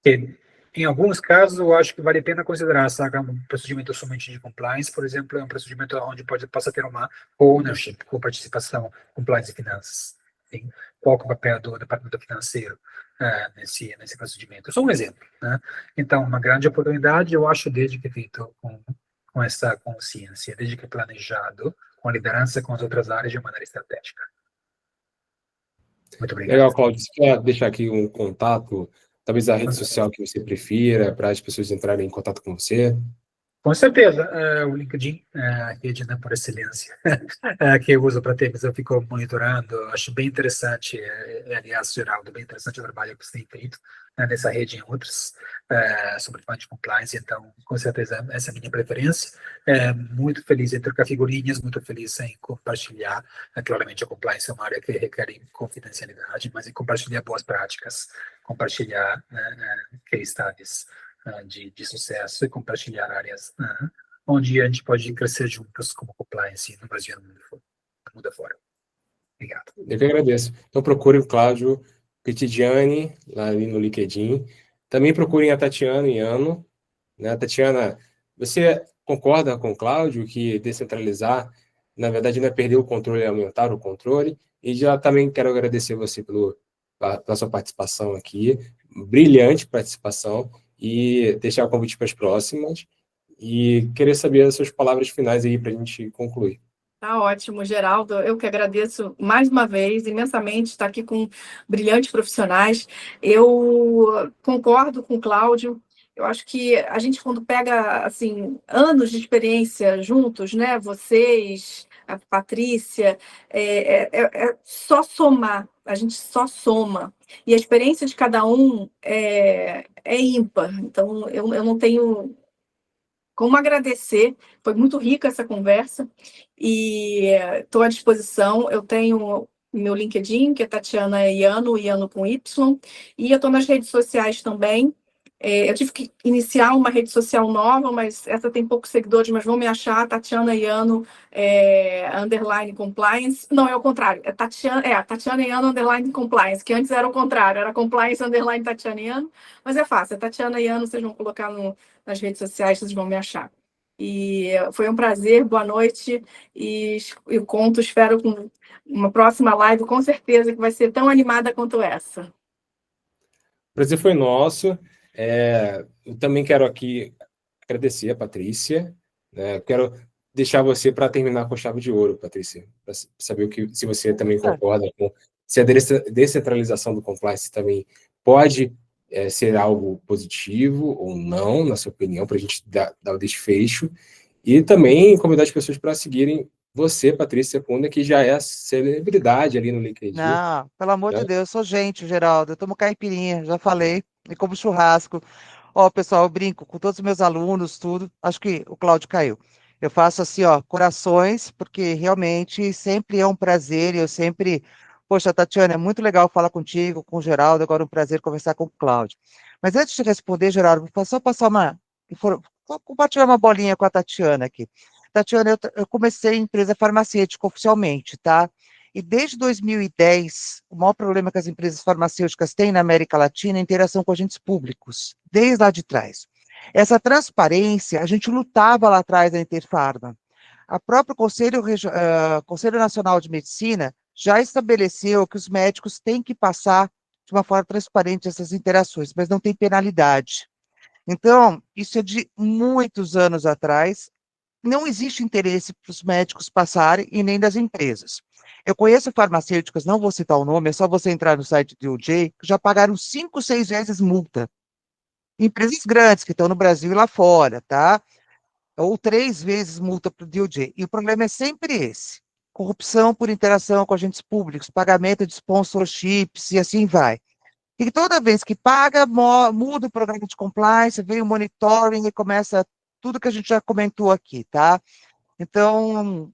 que em alguns casos, eu acho que vale a pena considerar, sabe, um procedimento somente de compliance, por exemplo, é um procedimento onde possa ter uma ownership, com participação, compliance e finanças. Tem, qual é o papel do departamento financeiro nesse procedimento? Só um exemplo, né? Então, uma grande oportunidade, eu acho, desde que é feito com essa consciência, desde que é planejado, com a liderança, com as outras áreas de maneira estratégica. Muito obrigado. Legal, Cláudio. Você quer deixar aqui um contato, talvez a rede social que você prefira, para as pessoas entrarem em contato com você? Com certeza, o LinkedIn, a rede, né, por excelência, que eu uso para ter, eu fico monitorando, acho bem interessante, aliás, Geraldo, bem interessante o trabalho que você tem feito nessa rede e em outras, sobre fund compliance, então, com certeza, essa é a minha preferência. Muito feliz em trocar figurinhas, muito feliz em compartilhar, claramente a compliance é uma área que requer confidencialidade, mas em compartilhar boas práticas, compartilhar case studies, de sucesso e compartilhar áreas onde a gente pode crescer juntos como compliance no Brasil e no mundo afora. Obrigado. Eu que agradeço. Então procurem o Cláudio Petigiani, lá ali no LinkedIn. Também procurem a Tatiana Iano. Né? Tatiana, você concorda com o Cláudio que descentralizar, na verdade, não é perder o controle, é aumentar o controle? E já também quero agradecer você pela sua participação aqui, brilhante participação, e deixar o convite para as próximas, e querer saber as suas palavras finais aí para a gente concluir. Tá ótimo, Geraldo. Eu que agradeço mais uma vez, imensamente, estar aqui com brilhantes profissionais. Eu concordo com o Cláudio. eu acho que a gente, quando pega, assim, anos de experiência juntos, né? Vocês, a Patrícia, é só somar, a gente só soma. E a experiência de cada um é ímpar. Então, eu não tenho como agradecer. Foi muito rica essa conversa e estou à disposição. Eu tenho meu LinkedIn, que é Tatiana Iano, Iano com Y, e eu estou nas redes sociais também. Eu tive que iniciar uma rede social nova, mas essa tem poucos seguidores, mas vão me achar, Tatiana Iano, underline compliance. Não, é o contrário, Tatiana Iano, underline compliance, que antes era o contrário, era compliance, underline Tatiana Iano, mas é fácil, é Tatiana Iano, vocês vão colocar nas redes sociais, vocês vão me achar. E foi um prazer, boa noite, e eu conto, espero com uma próxima live, com certeza, que vai ser tão animada quanto essa. O prazer foi nosso. Eu também quero aqui agradecer a Patrícia. Eu quero deixar você para terminar com chave de ouro, Patrícia, para saber se você também concorda com se a descentralização do compliance também pode ser algo positivo ou não, na sua opinião, para a gente dar o desfecho. E também convidar as pessoas para seguirem você, Patrícia Cunha, que já é celebridade ali no LinkedIn. Não, pelo amor de Deus, eu sou gente, Geraldo. Eu tomo caipirinha, já falei, e como churrasco. Ó, pessoal, eu brinco com todos os meus alunos, tudo. Acho que o Cláudio caiu. Eu faço assim, ó, corações, porque realmente sempre é um prazer. E eu sempre. Poxa, Tatiana, é muito legal falar contigo, com o Geraldo. Agora é um prazer conversar com o Cláudio. Mas antes de responder, Geraldo, vou só passar vou compartilhar uma bolinha com a Tatiana aqui. Tatiana, eu comecei em empresa farmacêutica oficialmente, tá? E desde 2010, o maior problema que as empresas farmacêuticas têm na América Latina é a interação com agentes públicos, desde lá de trás. Essa transparência, a gente lutava lá atrás da Interfarma. A própria Conselho Nacional de Medicina já estabeleceu que os médicos têm que passar de uma forma transparente essas interações, mas não tem penalidade. Então, isso é de muitos anos atrás. Não existe interesse para os médicos passarem e nem das empresas. Eu conheço farmacêuticas, não vou citar o nome, é só você entrar no site do DOJ, que já pagaram 5, 6 vezes multa. Empresas grandes que estão no Brasil e lá fora, tá? Ou 3 vezes multa para o DOJ. E o problema é sempre esse: corrupção por interação com agentes públicos, pagamento de sponsorships e assim vai. E toda vez que paga, muda o programa de compliance, vem o monitoring e começa tudo que a gente já comentou aqui, tá? Então,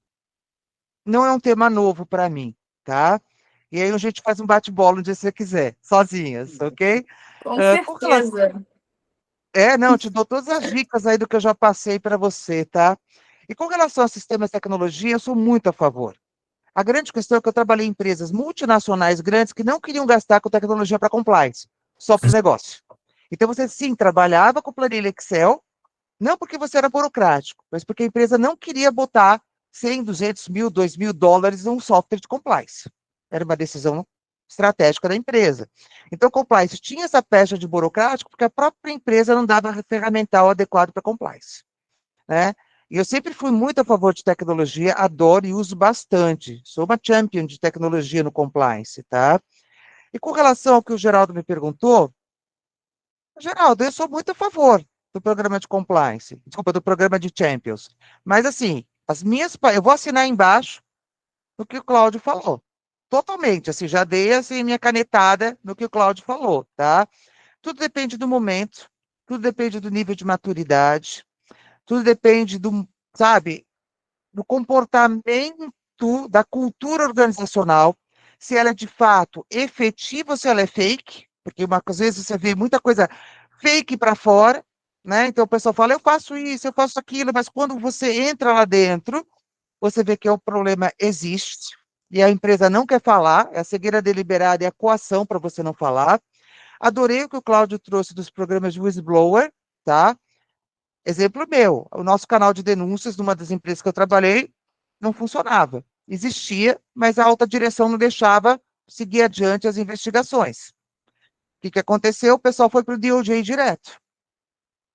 não é um tema novo para mim, tá? E aí a gente faz um bate-bola onde você quiser, sozinhas, ok? Com Com relação... certeza. Não, eu te dou todas as dicas aí do que eu já passei para você, tá? E com relação a sistemas de tecnologia, eu sou muito a favor. A grande questão é que eu trabalhei em empresas multinacionais grandes que não queriam gastar com tecnologia para compliance, só para o negócio. Então, você sim trabalhava com planilha Excel, não porque você era burocrático, mas porque a empresa não queria botar 100, 200 mil, 2 mil dólares num software de compliance. Era uma decisão estratégica da empresa. Então, compliance tinha essa pecha de burocrático porque a própria empresa não dava ferramental adequado para compliance, né? E eu sempre fui muito a favor de tecnologia, adoro e uso bastante. Sou uma champion de tecnologia no compliance, tá? E com relação ao que o Geraldo me perguntou, Geraldo, eu sou muito a favor do programa de compliance, desculpa, do programa de Champions. Mas assim, eu vou assinar embaixo no que o Cláudio falou. Totalmente, assim, já dei assim minha canetada no que o Cláudio falou, tá? Tudo depende do momento, tudo depende do nível de maturidade, tudo depende sabe, do comportamento, da cultura organizacional, se ela é de fato efetiva ou se ela é fake, porque às vezes você vê muita coisa fake para fora, né? Então o pessoal fala, eu faço isso, eu faço aquilo, mas quando você entra lá dentro, você vê que o problema existe e a empresa não quer falar, é a cegueira deliberada e a coação para você não falar. Adorei o que o Cláudio trouxe dos programas de whistleblower, tá? Exemplo meu, o nosso canal de denúncias numa das empresas que eu trabalhei não funcionava. Existia, mas a alta direção não deixava seguir adiante as investigações. O que aconteceu? O pessoal foi para o DOJ direto.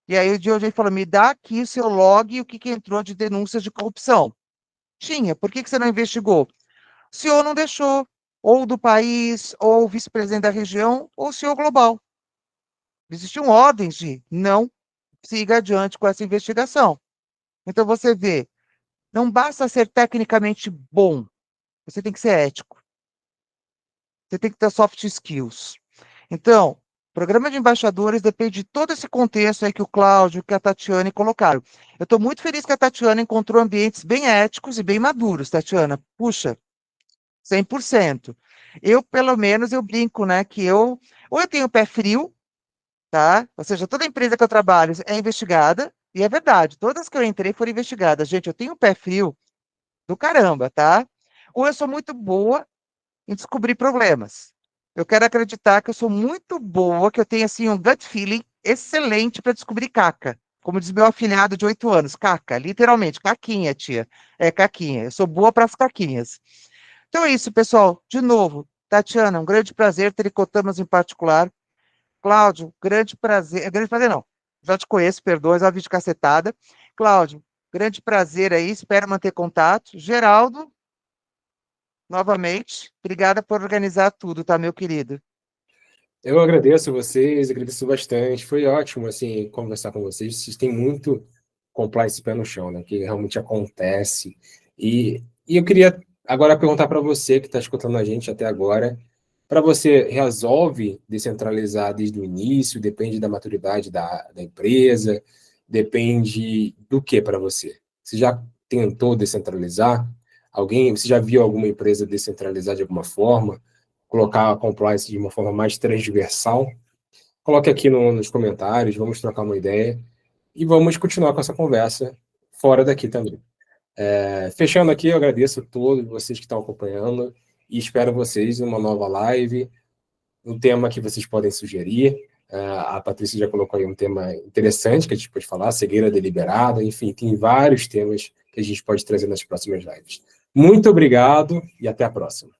E aí o DOJ falou, me dá aqui o seu log e o que entrou de denúncias de corrupção. Tinha, por que você não investigou? O senhor não deixou, ou do país, ou o vice-presidente da região, ou o senhor global. Existiam ordens de não siga adiante com essa investigação. Então, você vê, não basta ser tecnicamente bom, você tem que ser ético. Você tem que ter soft skills. Então, programa de embaixadores depende de todo esse contexto aí que o Cláudio, que a Tatiane colocaram. Eu estou muito feliz que a Tatiana encontrou ambientes bem éticos e bem maduros, Tatiana. Puxa, 100%. Eu, pelo menos, eu brinco, né, que ou eu tenho pé frio, tá? Ou seja, toda empresa que eu trabalho é investigada, e é verdade, todas que eu entrei foram investigadas. Gente, eu tenho pé frio do caramba, tá? Ou eu sou muito boa em descobrir problemas. Eu quero acreditar que eu sou muito boa, que eu tenho assim um gut feeling excelente para descobrir caca. Como diz meu afilhado de 8 anos, caca, literalmente, caquinha, tia. É caquinha. Eu sou boa para as caquinhas. Então é isso, pessoal. De novo, Tatiana, um grande prazer, tricotamos em particular. Cláudio, grande prazer não. Já te conheço, perdoa, já vi de cacetada. Cláudio, grande prazer aí, espero manter contato. Geraldo, novamente, obrigada por organizar tudo, tá, meu querido? Eu agradeço vocês, agradeço bastante. Foi ótimo, assim, conversar com vocês. Vocês têm muito compliance pé no chão, né? Que realmente acontece. E eu queria agora perguntar para você que está escutando a gente até agora, para você, resolve descentralizar desde o início? Depende da maturidade da empresa? Depende do que para você? Você já tentou descentralizar? Você já viu alguma empresa descentralizar de alguma forma? Colocar a compliance de uma forma mais transversal? Coloque aqui nos comentários, vamos trocar uma ideia e vamos continuar com essa conversa fora daqui também. Fechando aqui, eu agradeço a todos vocês que estão acompanhando e espero vocês em uma nova live, um tema que vocês podem sugerir. A Patrícia já colocou aí um tema interessante que a gente pode falar, cegueira deliberada, enfim, tem vários temas que a gente pode trazer nas próximas lives. Muito obrigado e até a próxima.